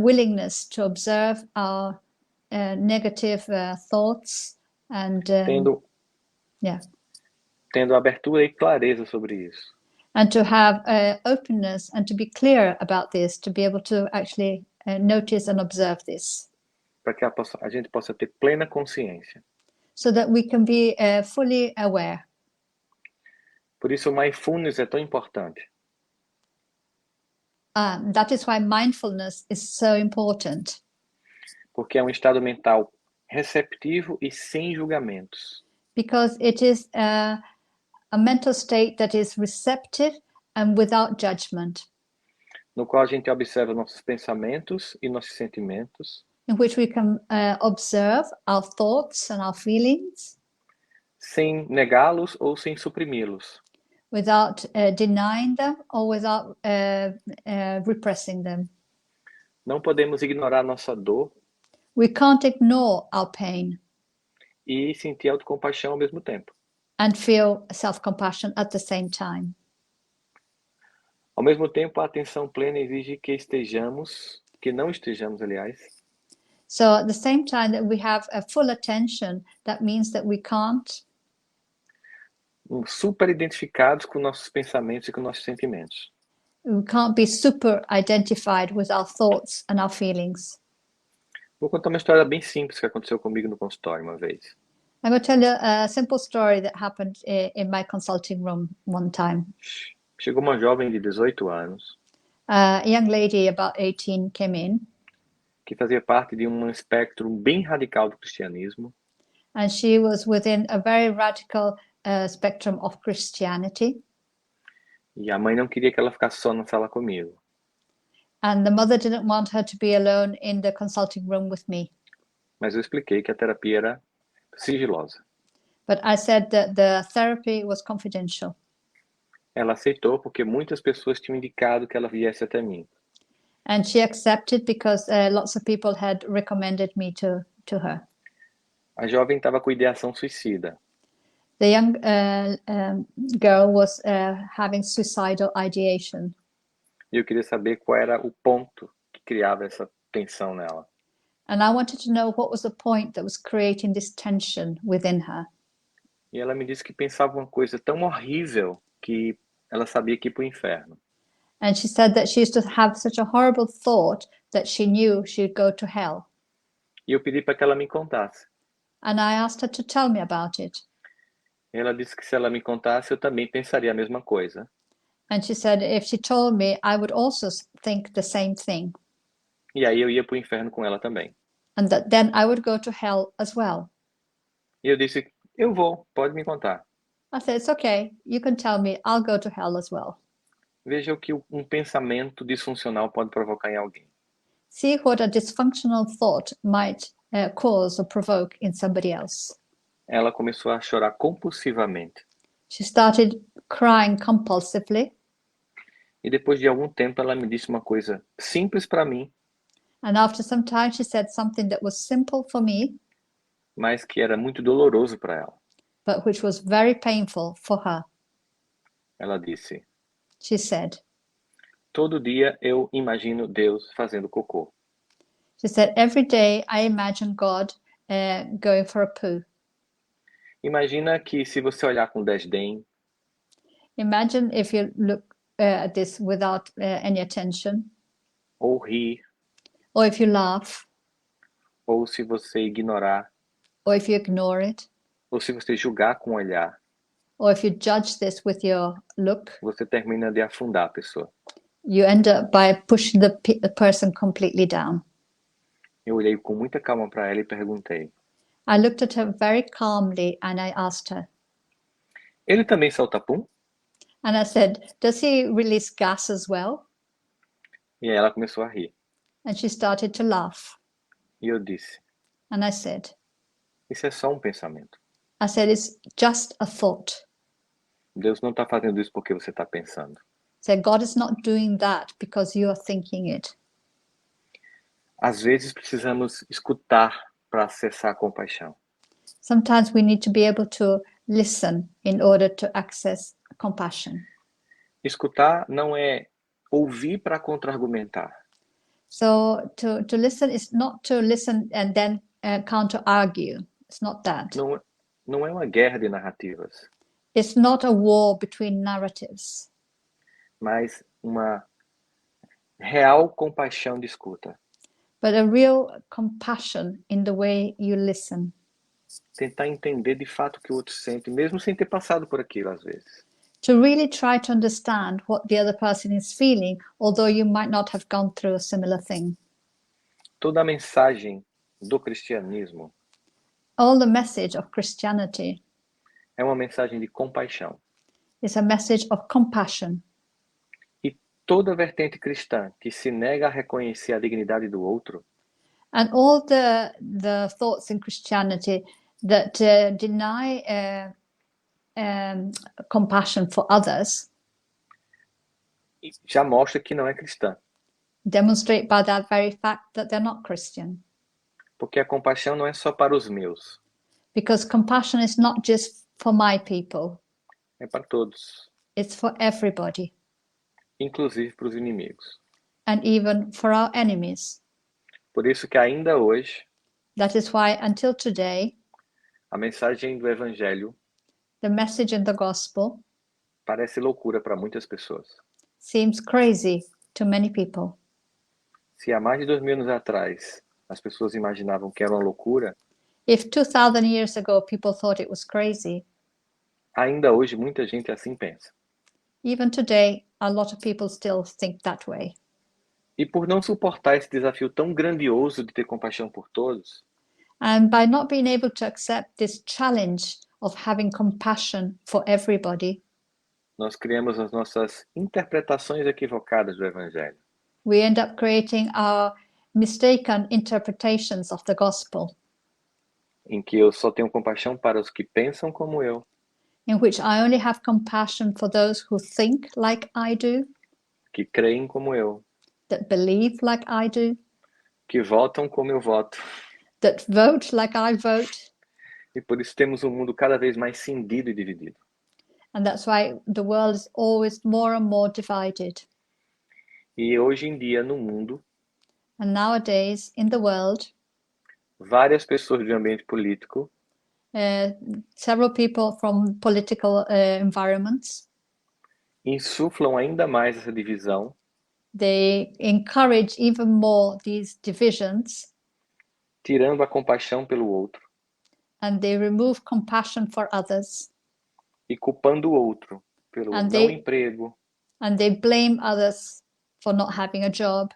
willingness to observe our negative thoughts and yeah, tendo abertura e clareza sobre isso. and to have openness and to be clear about this, to be able to actually notice and observe this, Para que a gente possa ter plena consciência. so that we can be fully aware. Por isso o mindfulness é tão importante. That is why mindfulness is so important, Porque é um estado mental receptivo e sem julgamentos, because it is a mental state that is receptive and without judgment, no qual a gente observa nossos pensamentos e nossos sentimentos, in which we can observe our thoughts and our feelings sem negá-los ou sem suprimi-los, without denying them or without repressing them. Não podemos ignorar nossa dor We can't ignore our pain e sentir autocompaixão ao mesmo tempo. and feel self-compassion at the same time. Ao mesmo tempo, a atenção plena exige que não estejamos, aliás, So at the same time that we have a full attention, that means that we can't super identificados com nossos pensamentos e com nossos sentimentos. be super identified with our thoughts and our feelings. Vou contar uma história bem simples que aconteceu comigo no consultório uma vez. I'm going to tell you a simple story that happened in my consulting room one time. Chegou uma jovem de 18 anos A young lady about 18 came in, que fazia parte de um espectro bem radical do cristianismo and she was within a very radical spectrum of Christianity. e a mãe não queria que ela ficasse só na sala comigo. And the mother didn't want her to be alone in the consulting room with me. Mas eu expliquei que a terapia era sigilosa. But I said that the therapy was confidential. Ela aceitou porque muitas pessoas tinham indicado que ela viesse até mim. And she accepted because lots of people had recommended me to her. A jovem estava com ideação suicida. The young girl was having suicidal ideation. E eu queria saber qual era o ponto que criava essa tensão nela. And I wanted to know what was the point that was creating this tension within her. E ela me disse que pensava uma coisa tão horrível que ela sabia que ia para o inferno. And she said that she used to have such a horrible thought that she knew she'd go to hell. E eu pedi para que ela me contasse. and I asked her to tell me about it. Ela disse que se ela me contasse, eu também pensaria a mesma coisa. And she said if she told me, I would also think the same thing, E aí eu ia para o inferno com ela também. and that then I would go to hell as well. E eu disse, eu vou, pode me contar. I said, it's okay, you can tell me, I'll go to hell as well. Veja o que um pensamento disfuncional pode provocar em alguém. See what a dysfunctional thought might cause or provoke in somebody else. Ela começou a chorar compulsivamente. She started crying compulsively, E depois de algum tempo ela me disse uma coisa simples para mim, and after some time she said something that was simple for me, mas que era muito doloroso para ela. but which was very painful for her. Ela disse, She said, todo dia eu imagino Deus fazendo cocô. she said, every day I imagine God going for a poo. Imagina que se você olhar com desdém, Imagine if you look at this without any attention, ou rir, or if you laugh, ou se você ignorar, or if you ignore it, ou se você julgar com o olhar, or if you judge this with your look, você termina de afundar a pessoa. you end up by pushing the person completely down. Eu olhei com muita calma para ela e perguntei, I looked at her very calmly and I asked her, ele também solta pum? and I said, does he release gas as well? E aí ela começou a rir. And she started to laugh. E eu disse, And I said, isso é só um pensamento. it's just a thought. Deus não está fazendo isso porque você está pensando. So God is not doing that because you are thinking it. Às vezes precisamos escutar para acessar a compaixão. Sometimes we need to be able to listen in order to access compassion. Escutar não é ouvir para contra-argumentar. So to listen is not to listen and then counter argue. It's not that. Não é uma guerra de narrativas, It's not a war between narratives, mas uma real compaixão de escuta. but a real compassion in the way you listen. Tentar entender de fato o que o outro sente, mesmo sem ter passado por aquilo às vezes. To really try to understand what the other person is feeling, although you might not have gone through a similar thing. Toda a mensagem do cristianismo All the message of Christianity é uma mensagem de compaixão. is a message of compassion. E toda vertente cristã que se nega a reconhecer a dignidade do outro And all the thoughts in Christianity that deny compassion for others já mostra que não é cristã. demonstrate by that very fact that they're not Christian. Porque a compaixão não é só para os meus, Because compassion is not just for my people, é para todos, it's for everybody, inclusive para os inimigos. and even for our enemies. Por isso que ainda hoje, That is why until today, a mensagem do Evangelho the message in the gospel parece loucura para muitas pessoas. seems crazy to many people. Se há mais de 2000 anos atrás as pessoas imaginavam que era uma loucura, If 2000 years ago people thought it was crazy, ainda hoje muita gente assim pensa. even today a lot of people still think that way. E por não suportar esse desafio tão grandioso de ter compaixão por todos, And by not being able to accept this challenge of having compassion for everybody, nós criamos as nossas interpretações equivocadas do Evangelho. we end up creating our mistaken interpretations of the gospel, Em que eu só tenho compaixão para os que pensam como eu, in which I only have compassion for those who think like I do, que creem como eu, that believe like I do, que votam como eu voto. that vote like I vote. E por isso temos um mundo cada vez mais cindido e dividido. And that's why the world is always more and more divided. E hoje em dia, no mundo, And nowadays, in the world, várias pessoas do ambiente político several people from political environments, insuflam ainda mais essa divisão, they encourage even more these divisions, tirando a compaixão pelo outro, and they remove compassion for others, e culpando o outro pelo And não they- emprego, and they blame others for not having a job,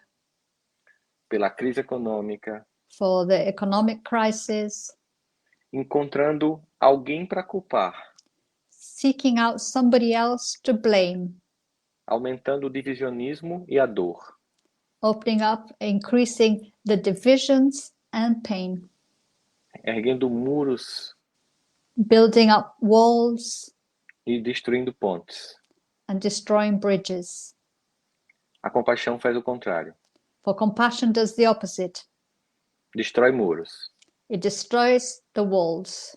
pela crise econômica, for the economic crisis, encontrando alguém para culpar, seeking out somebody else to blame, aumentando o divisionismo e a dor. opening up, increasing the divisions and pain, Erguendo muros building up walls e destruindo pontes. and destroying bridges. A compaixão faz o contrário. For compassion does the opposite. Destrói muros, It destroys the walls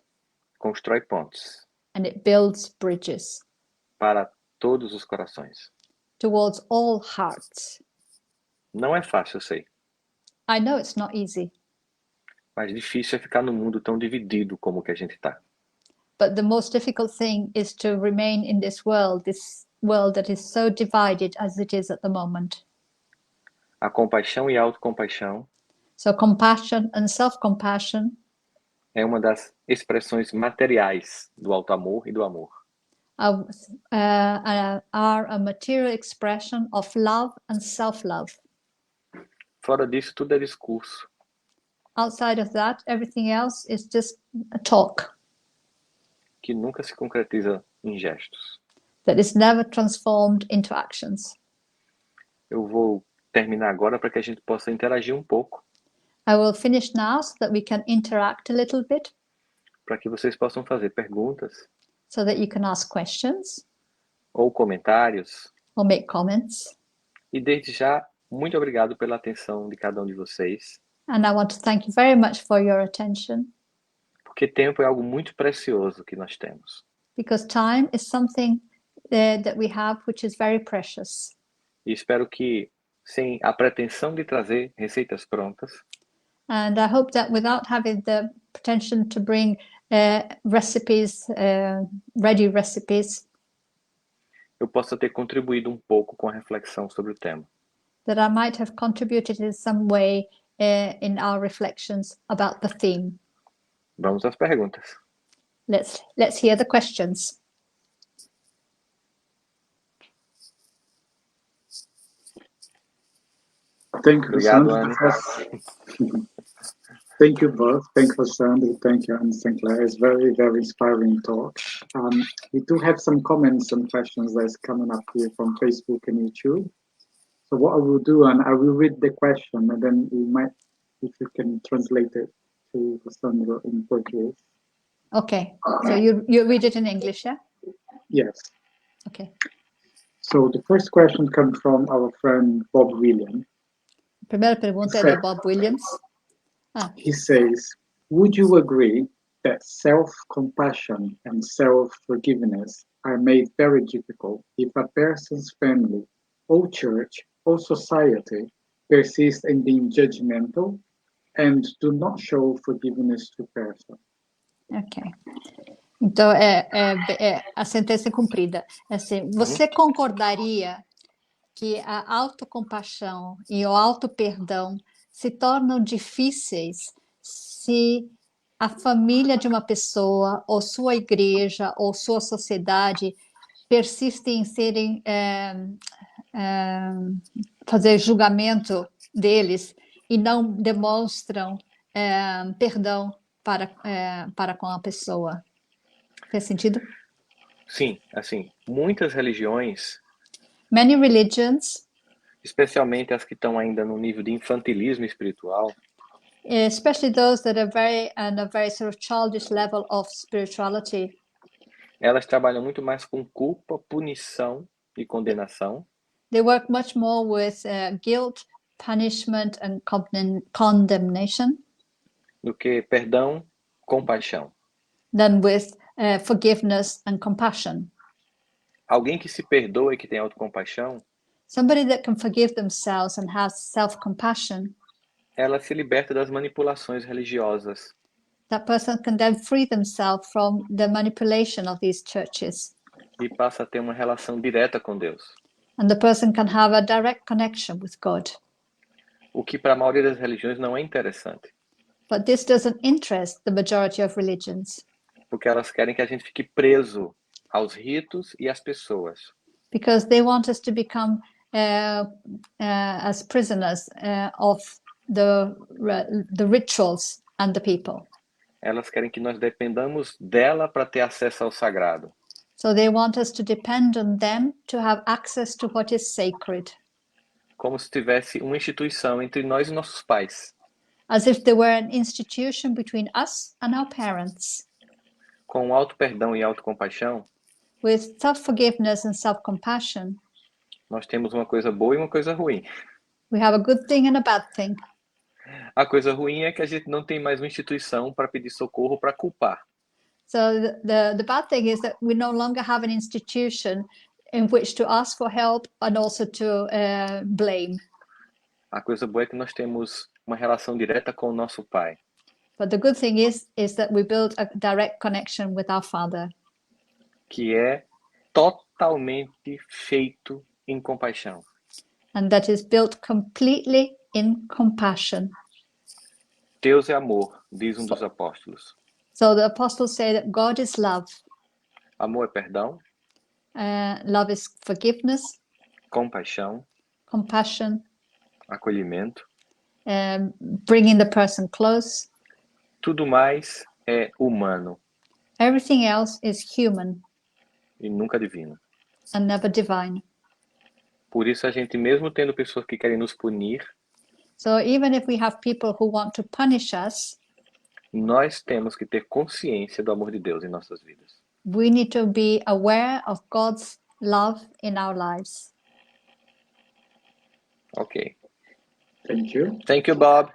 constrói pontes and it builds bridges para todos os corações. towards all hearts. Não é fácil, eu sei, I know it's not easy, mas difícil é ficar no mundo tão dividido como o que a gente está. but the most difficult thing is to remain in this world that is so divided as it is at the moment. A compaixão e a autocompaixão So compassion and self-compassion é uma das expressões materiais do alto amor e do amor. are a material expression of love and self-love. Fora disso, tudo é discurso. Outside of that, everything else is just a talk Que nunca se concretiza em gestos. that is never transformed into actions. Eu vou terminar agora para que a gente possa interagir um pouco, I will finish now so that we can interact a little bit, para que vocês possam fazer perguntas so that you can ask questions ou comentários. or make comments. E desde já, muito obrigado pela atenção de cada um de vocês, And I want to thank you very much for your attention, porque tempo é algo muito precioso que nós temos. because time is something that we have which is very precious. E espero que, sem a pretensão de trazer receitas prontas, And I hope that without having the pretension to bring recipes, ready recipes, eu possa ter contribuído um pouco com a reflexão sobre o tema. that I might have contributed in some way in our reflections about the theme. Vamos às perguntas. Let's hear the questions. Thank you, Obrigado, Sandra. Anne. Thank you both. Thank you, Sandra. Thank you, Anne Sinclair. It's very, very inspiring talk. We do have some comments and questions that's coming up here from Facebook and YouTube. So what I will do, and I will read the question, and then we might, if you can translate it to Sandra in Portuguese. Okay, so you read it in English, yeah? Yes. Okay. So the first question comes from our friend Bob William. A primeira pergunta é do Bob Williams. He says, would you agree that self-compassion and self-forgiveness are made very difficult if a person's family or church or society persist in being judgmental and do not show forgiveness to person? Ok. Então, a sentença é cumprida. Assim, você concordaria que a autocompaixão e o auto-perdão se tornam difíceis se a família de uma pessoa, ou sua igreja, ou sua sociedade persistem em fazer julgamento deles e não demonstram perdão para com a pessoa? Faz sentido? Sim, assim, muitas religiões, Many religions, especialmente as que estão ainda no nível de infantilismo espiritual, especially those that are on a very sort of childish level of spirituality, elas trabalham muito mais com culpa, punição e condenação they work much more with guilt, punishment, and condemnation do que perdão, compaixão. than with forgiveness and compassion. Alguém que se perdoa e que tem autocompaixão, Somebody that can forgive themselves and has self-compassion, ela se liberta das manipulações religiosas that person can then free themselves from the manipulation of these churches. e passa a ter uma relação direta com Deus. And the person can have a direct connection with God. O que para a maioria das religiões não é interessante. But this doesn't interest the majority of religions porque elas querem que a gente fique preso aos ritos e às pessoas. because they want us to become as prisoners of the rituals and the people. Elas querem que nós dependamos dela para ter acesso ao sagrado. So they want us to depend on them to have access to what is sacred, Como se tivesse uma instituição entre nós e nossos pais. as if there were an institution between us and our parents. Com auto-perdão e autocompaixão, With self-forgiveness and self-compassion, nós temos uma coisa boa e uma coisa ruim. we have a good thing and a bad thing. A coisa ruim é que a gente não tem mais uma instituição para pedir socorro, para culpar. So the bad thing is that we no longer have an institution in which to ask for help and also to blame. A coisa boa é que nós temos uma relação direta com o nosso pai, But the good thing is that we build a direct connection with our Father, que é totalmente feito em compaixão. and that is built completely in compassion. Deus é amor, diz um dos apóstolos. So the apostles say that God is love. Amor é perdão, Love is forgiveness, compaixão, compassion, acolhimento. bringing the person close. Tudo mais é humano Everything else is human e nunca divino. and never divine. Por isso a gente, mesmo tendo pessoas que querem nos punir, So even if we have people who want to punish us, nós temos que ter consciência do amor de Deus em nossas vidas. we need to be aware of God's love in our lives. Ok. Thank you. Thank you, Bob.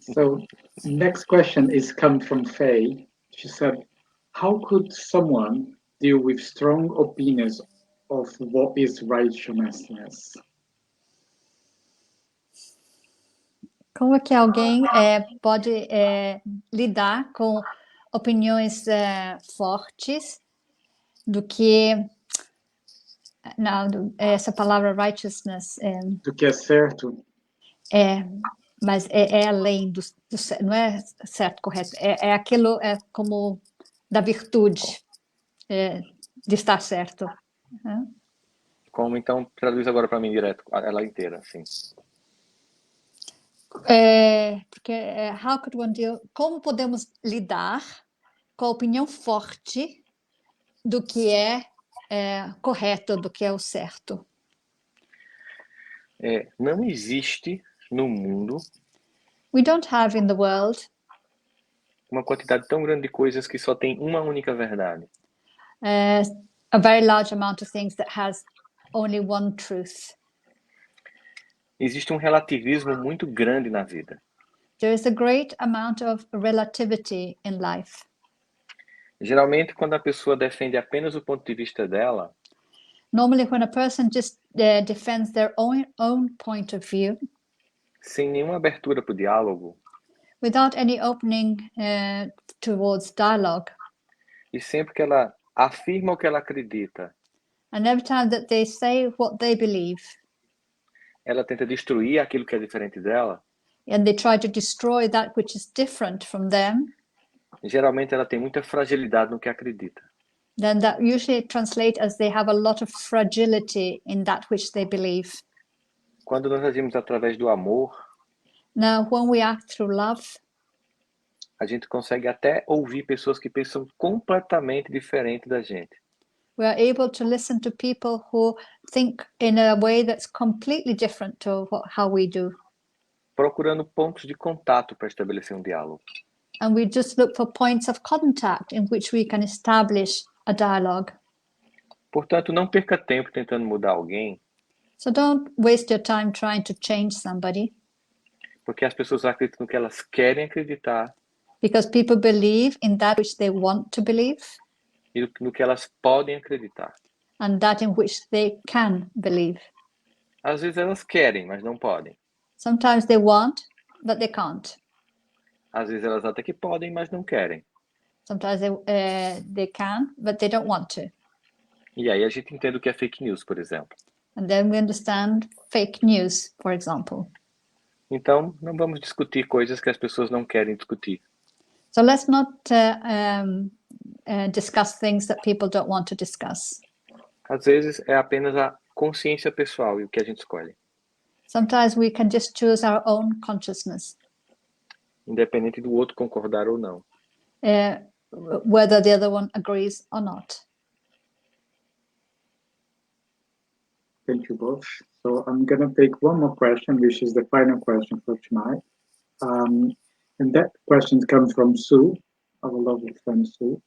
So next question is come from Faye. She said, how could someone deal with strong opinions of what is righteousness? Como é que alguém pode lidar com opiniões fortes do que não, essa palavra righteousness Do que é certo? mas é além do não é certo, correto, é aquilo como da virtude de estar certo. Como então, traduz agora para mim direto, ela inteira, assim. Porque how could one deal, como podemos lidar com a opinião forte do que é correto, do que é o certo? Não existe no mundo We don't have in the world uma quantidade tão grande de coisas que só tem uma única verdade. a very large amount of things that has only one truth. Existe um relativismo muito grande na vida. There is a great amount of relativity in life. Geralmente, quando a pessoa defende apenas o ponto de vista dela, Normally, when a person just defends their own point of view, sem nenhuma abertura para o diálogo, without any opening towards dialogue, e sempre que ela afirma o que ela acredita, and every time that they say what they believe, ela tenta destruir aquilo que é diferente dela, and they try to destroy that which is different from them, geralmente ela tem muita fragilidade no que acredita. then that usually translates as they have a lot of fragility in that which they believe. Quando nós agimos através do amor, Now, when we act through love, a gente consegue até ouvir pessoas que pensam completamente diferente da gente. we are able to listen to people who think in a way that's completely different to how we do. Procurando pontos de contato para estabelecer um diálogo. And we just look for points of contact in which we can establish a dialogue. Portanto, não perca tempo tentando mudar alguém, So don't waste your time trying to change somebody, porque as pessoas acreditam no que elas querem acreditar because people believe in that which they want to believe e no que elas podem acreditar. and that in which they can believe. Às vezes elas querem, mas não podem. Sometimes they want, but they can't. Às vezes elas até que podem, mas não querem. Sometimes they can, but they don't want to. E aí a gente entende o que é fake news, por exemplo. And then we understand fake news, for example. Então, não vamos discutir coisas que as pessoas não querem discutir. So let's not discuss things that people don't want to discuss. Às vezes é apenas a consciência pessoal e o que a gente escolhe, Sometimes we can just choose our own consciousness, independente do outro concordar ou não. whether the other one agrees or not. Thank you both. So I'm going to take one more question, which is the final question for tonight. And that question comes from Sue, our lovely friend Sue.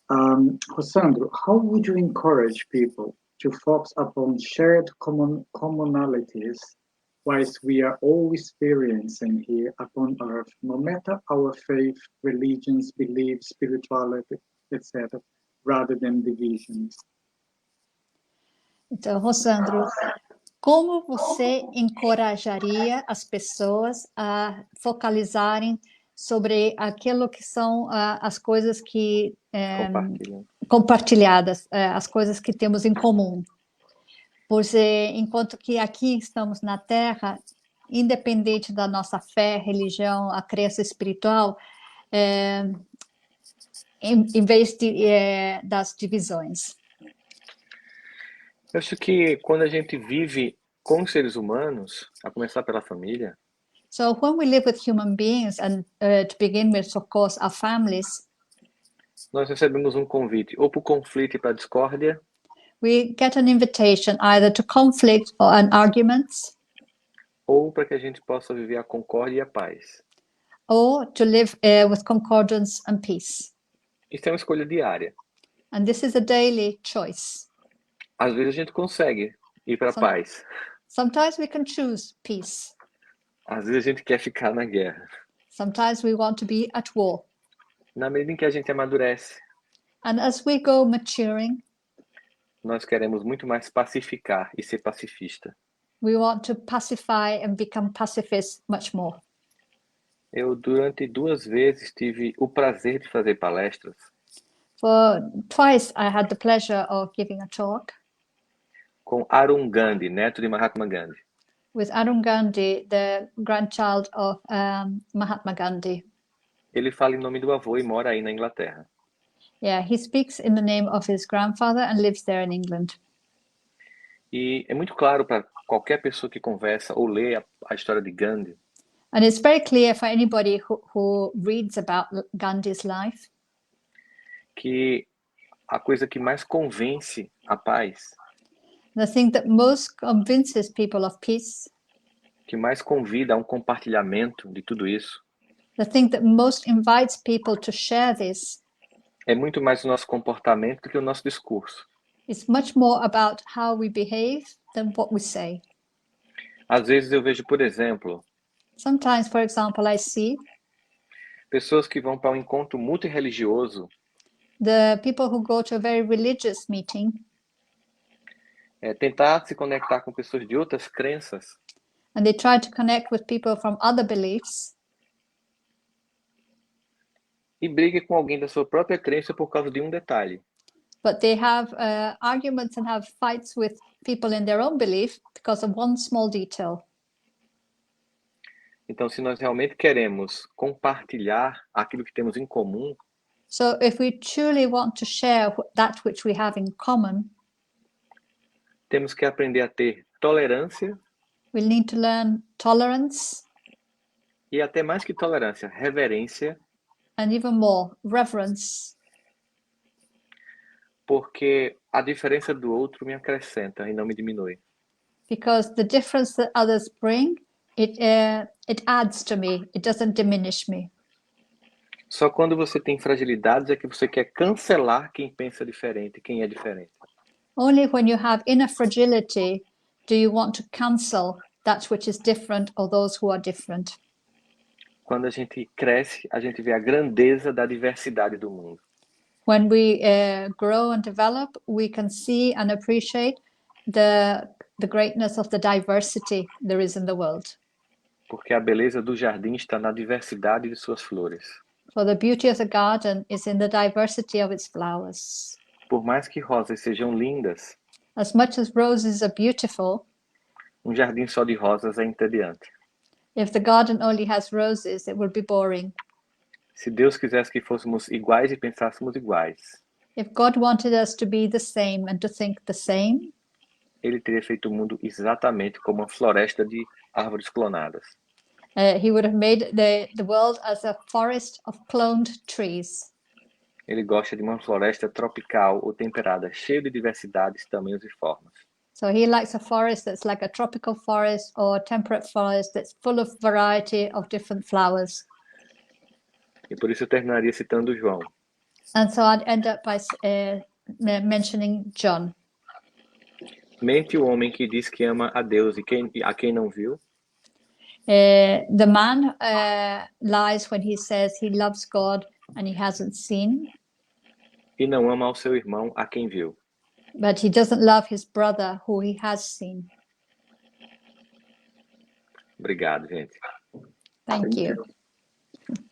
Rosandro, how would you encourage people to focus upon shared commonalities whilst we are all experiencing here upon earth, no matter our faith, religions, beliefs, spirituality, etc., rather than divisions? Então, Rosandro, como você encorajaria as pessoas a focalizarem sobre aquilo que são as coisas que Compartilham. compartilhadas, as coisas que temos em comum? Pois enquanto que aqui estamos na Terra, independente da nossa fé, religião, a crença espiritual, em vez das divisões. Eu acho que quando a gente vive com os seres humanos, a começar pela família, So when we live with human beings, and to begin with, of course, our families, nós recebemos um convite ou para o conflito e para a discórdia, we get an invitation either to conflict or an arguments, ou para que a gente possa viver a concórdia e a paz. or to live with concordance and peace. Isso é uma escolha diária. And this is a daily choice. Às vezes a gente consegue ir para a paz. Sometimes we can choose peace. Às vezes a gente quer ficar na guerra. Sometimes we want to be at war. Na medida em que a gente amadurece, And as we go maturing, nós queremos muito mais pacificar e ser pacifista. we want to pacify and become pacifists much more. Eu, durante 2 vezes, tive o prazer de fazer palestras For twice I had the pleasure of giving a talk com Arun Gandhi, neto de Mahatma Gandhi. with Arun Gandhi, the grandchild of Mahatma Gandhi. Ele fala em nome do avô e mora aí na Inglaterra. Yeah, he speaks in the name of his grandfather and lives there in England. E é muito claro para qualquer pessoa que conversa ou lê a história de Gandhi And it's very clear for anybody who reads about Gandhi's life que a coisa que mais convence a paz, the thing that most convinces people of peace, que mais convida a um compartilhamento de tudo isso, the thing that most invites people to share this, é muito mais o nosso comportamento do que o nosso discurso. is much more about how we behave than what we say. Às vezes eu vejo, por exemplo, Sometimes, for example, I see pessoas que vão para um encontro multirreligioso, the people who go to a very religious meeting tentar se conectar com pessoas de outras crenças, and they try to connect with people from other beliefs, e briga com alguém da sua própria crença por causa de um detalhe. but they have arguments and have fights with people in their own belief because of one small detail. Então, se nós realmente queremos compartilhar aquilo que temos em comum, So if we truly want to share that which we have in common, temos que aprender a ter tolerância we'll need to learn tolerance e até mais que tolerância, reverência, and even more reverence, porque a diferença do outro me acrescenta e não me diminui. because the difference that others bring, it adds to me, it doesn't diminish me. Só quando você tem fragilidades é que você quer cancelar quem pensa diferente, quem é diferente. Only when you have inner fragility do you want to cancel that which is different or those who are different. Quando a gente cresce, a gente vê a grandeza da diversidade do mundo. When we grow and develop, we can see and appreciate the greatness of the diversity there is in the world. Porque a beleza do jardim está na diversidade de suas flores. For the beauty of the garden is in the diversity of its flowers. Por mais que rosas sejam lindas, As much as roses are beautiful, um jardim só de rosas é entediante. If the garden only has roses, it will be boring. Se Deus quisesse que fôssemos iguais e pensássemos iguais, If God wanted us to be the same and to think the same, Ele teria feito o mundo exatamente como uma floresta de árvores clonadas. he would have made the world as a forest of cloned trees. Ele gosta de uma floresta tropical ou temperada, cheia de diversidades, tamanhos e formas. So he likes a forest that's like a tropical forest or a temperate forest that's full of variety of different flowers. E por isso eu terminaria citando João. And so I'd end up by mentioning John. Mente o homem que diz que ama a Deus e a quem não viu, The man lies when he says he loves God and he hasn't seen, e não ama ao seu irmão a quem viu. but he doesn't love his brother who he has seen. Obrigado, gente. Thank you.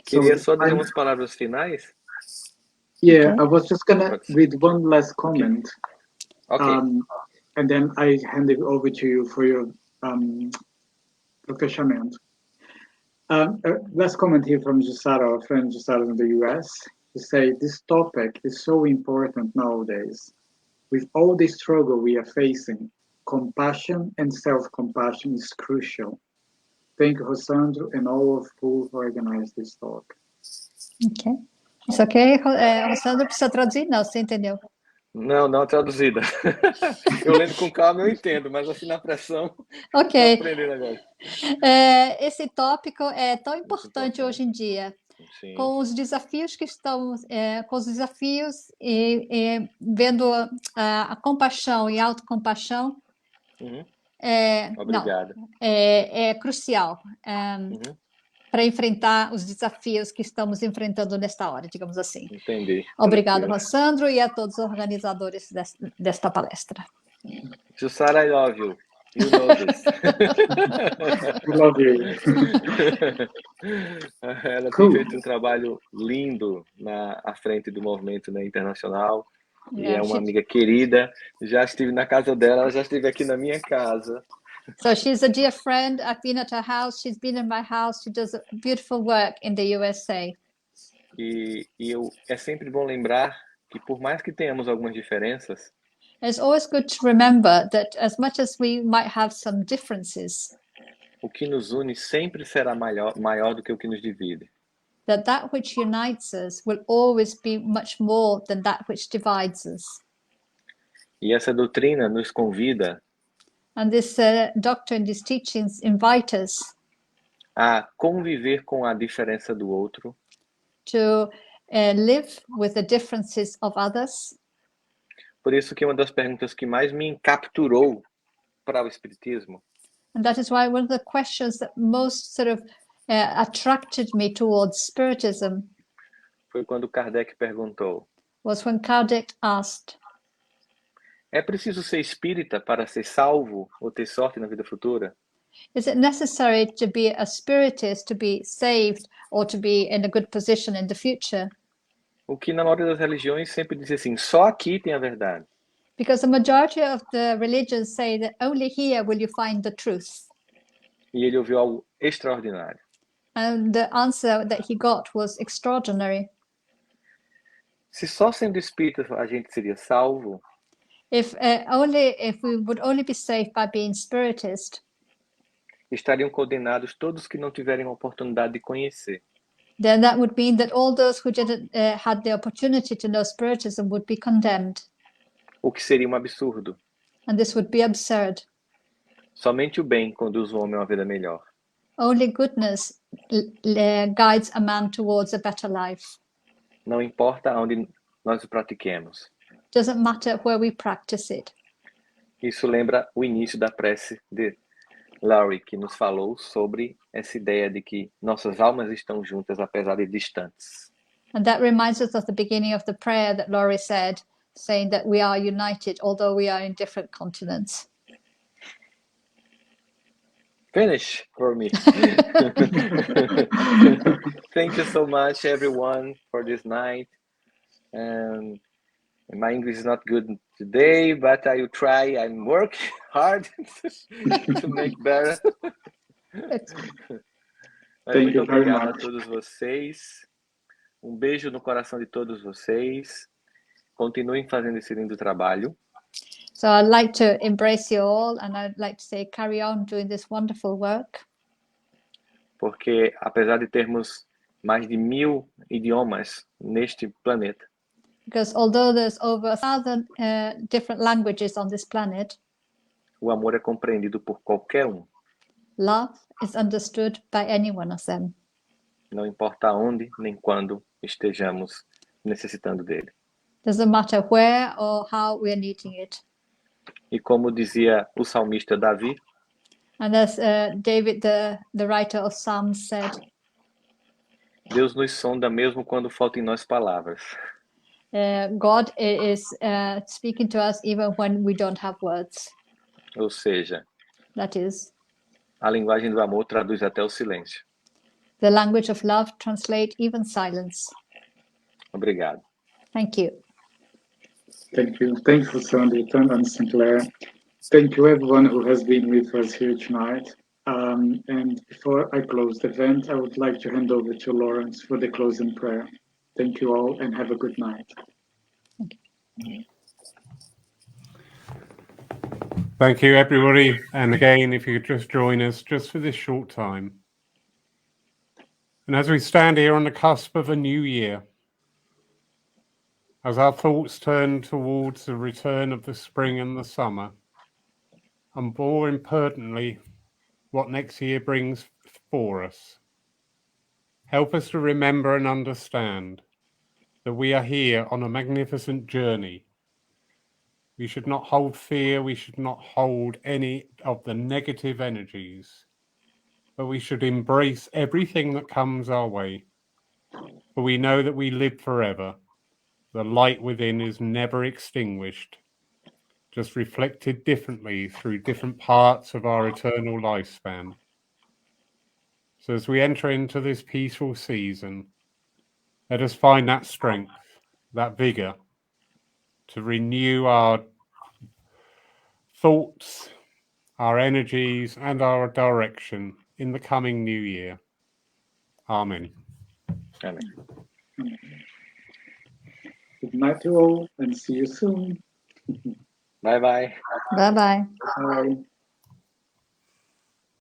Queria só So, dizer umas palavras finais. Yeah, Okay. I was just gonna read one last comment, Ok. and then I hand it over to you for your professional. Last comment here from Jusara, our friend Jusara in the US. To say this topic is so important nowadays. With all the struggle we are facing, compassion and self-compassion is crucial. Thank you, Rosandro, and all of who organized this talk. Ok. Isso aqui, Rossandro, precisa traduzir? Não, você entendeu? Não traduzida. Eu lendo com calma eu entendo, mas assim na pressão, tô Ok. aprendendo agora. Esse tópico é tão importante hoje em dia, Sim. com os desafios que estamos, com os desafios e vendo a compaixão e autocompaixão, Uhum. não, Obrigado. é crucial Uhum. para enfrentar os desafios que estamos enfrentando nesta hora, digamos assim. Entendi. Obrigado, Tranquilo. Rossandro, e a todos os organizadores desta palestra. Jussara, I love you. You know this. I love you. Ela Cool. tem feito um trabalho lindo à frente do movimento, né, internacional. E é uma amiga querida. Já estive na casa dela, ela já esteve aqui na minha casa. So she's a dear friend. I've been at her house. She's been in my house. She does beautiful work in the USA. É sempre bom lembrar que por mais que tenhamos algumas diferenças, It's always good to remember that as much as we might have some differences, o que nos une sempre será maior do que o que nos divide. that which unites us will always be much more than that which divides us. E essa doutrina nos convida And this doctrine, these teachings invite us a conviver com a diferença do outro, to live with the differences of others. Por isso que uma das perguntas que mais me capturou para o espiritismo And that is why one of the questions that most sort of attracted me towards Spiritism foi quando Kardec perguntou: was when Kardec asked, é preciso ser espírita para ser salvo ou ter sorte na vida futura? is it necessary to be a spiritist to be saved or to be in a good position in the future? O que na maioria das religiões sempre diz assim: só aqui tem a verdade. Because the majority of the religions say that only here will you find the truth. E ele ouviu algo extraordinário. And the answer that he got was extraordinary. Se só sendo espírita a gente seria salvo, If we would only be saved by being spiritist, estariam condenados todos que não tiverem a oportunidade de conhecer. then that would mean that all those who didn't had the opportunity to know Spiritism would be condemned. O que seria um absurdo. And this would be absurd. Somente o bem conduz o homem a uma vida melhor. Only goodness guides a man towards a better life. Não importa onde nós o pratiquemos. Doesn't matter where we practice it. Isso lembra o início da prece de Laurie, que nos falou sobre essa ideia de que nossas almas estão juntas apesar de distantes. And that reminds us of the beginning of the prayer that Laurie said, saying that we are united although we are in different continents. Finish for me. Thank you so much, everyone, for this night. My English is not good today, but I will try. I'm working hard to make better. Thank Muito you very obrigado a much. todos vocês. Beijo no coração de todos vocês. Continuem fazendo esse lindo trabalho. So I'd like to embrace you all, and I'd like to say, carry on doing this wonderful work. Porque apesar de termos mais de 1000 idiomas neste planeta, Because although there's over 1,000 different languages on this planet, o amor é compreendido por qualquer um. love is understood by any one of them. Não importa onde nem quando estejamos necessitando dele. Doesn't matter where or how we're needing it. E como dizia o salmista Davi, And as David, the writer of Psalms, said, Deus nos sonda mesmo quando faltam em nós palavras. God is speaking to us even when we don't have words. Ou seja, That is, a linguagem do amor traduz até o silêncio. the language of love translates even silence. Obrigado. Thank you. Thank you. Thank you, Sandy and Sinclair. Thank you, everyone who has been with us here tonight. And before I close the event, I would like to hand over to Lawrence for the closing prayer. Thank you all and have a good night. Thank you, everybody. And again, if you could just join us just for this short time. And as we stand here on the cusp of a new year, as our thoughts turn towards the return of the spring and the summer, and more importantly, what next year brings for us, help us to remember and understand that we are here on a magnificent journey. We should not hold fear, we should not hold any of the negative energies, but we should embrace everything that comes our way. For we know that we live forever. The light within is never extinguished, just reflected differently through different parts of our eternal lifespan. So as we enter into this peaceful season, let us find that strength, that vigor, to renew our thoughts, our energies, and our direction in the coming new year. Amen. Amém. Good night to all and see you soon. Bye, bye. Bye-bye. Bye.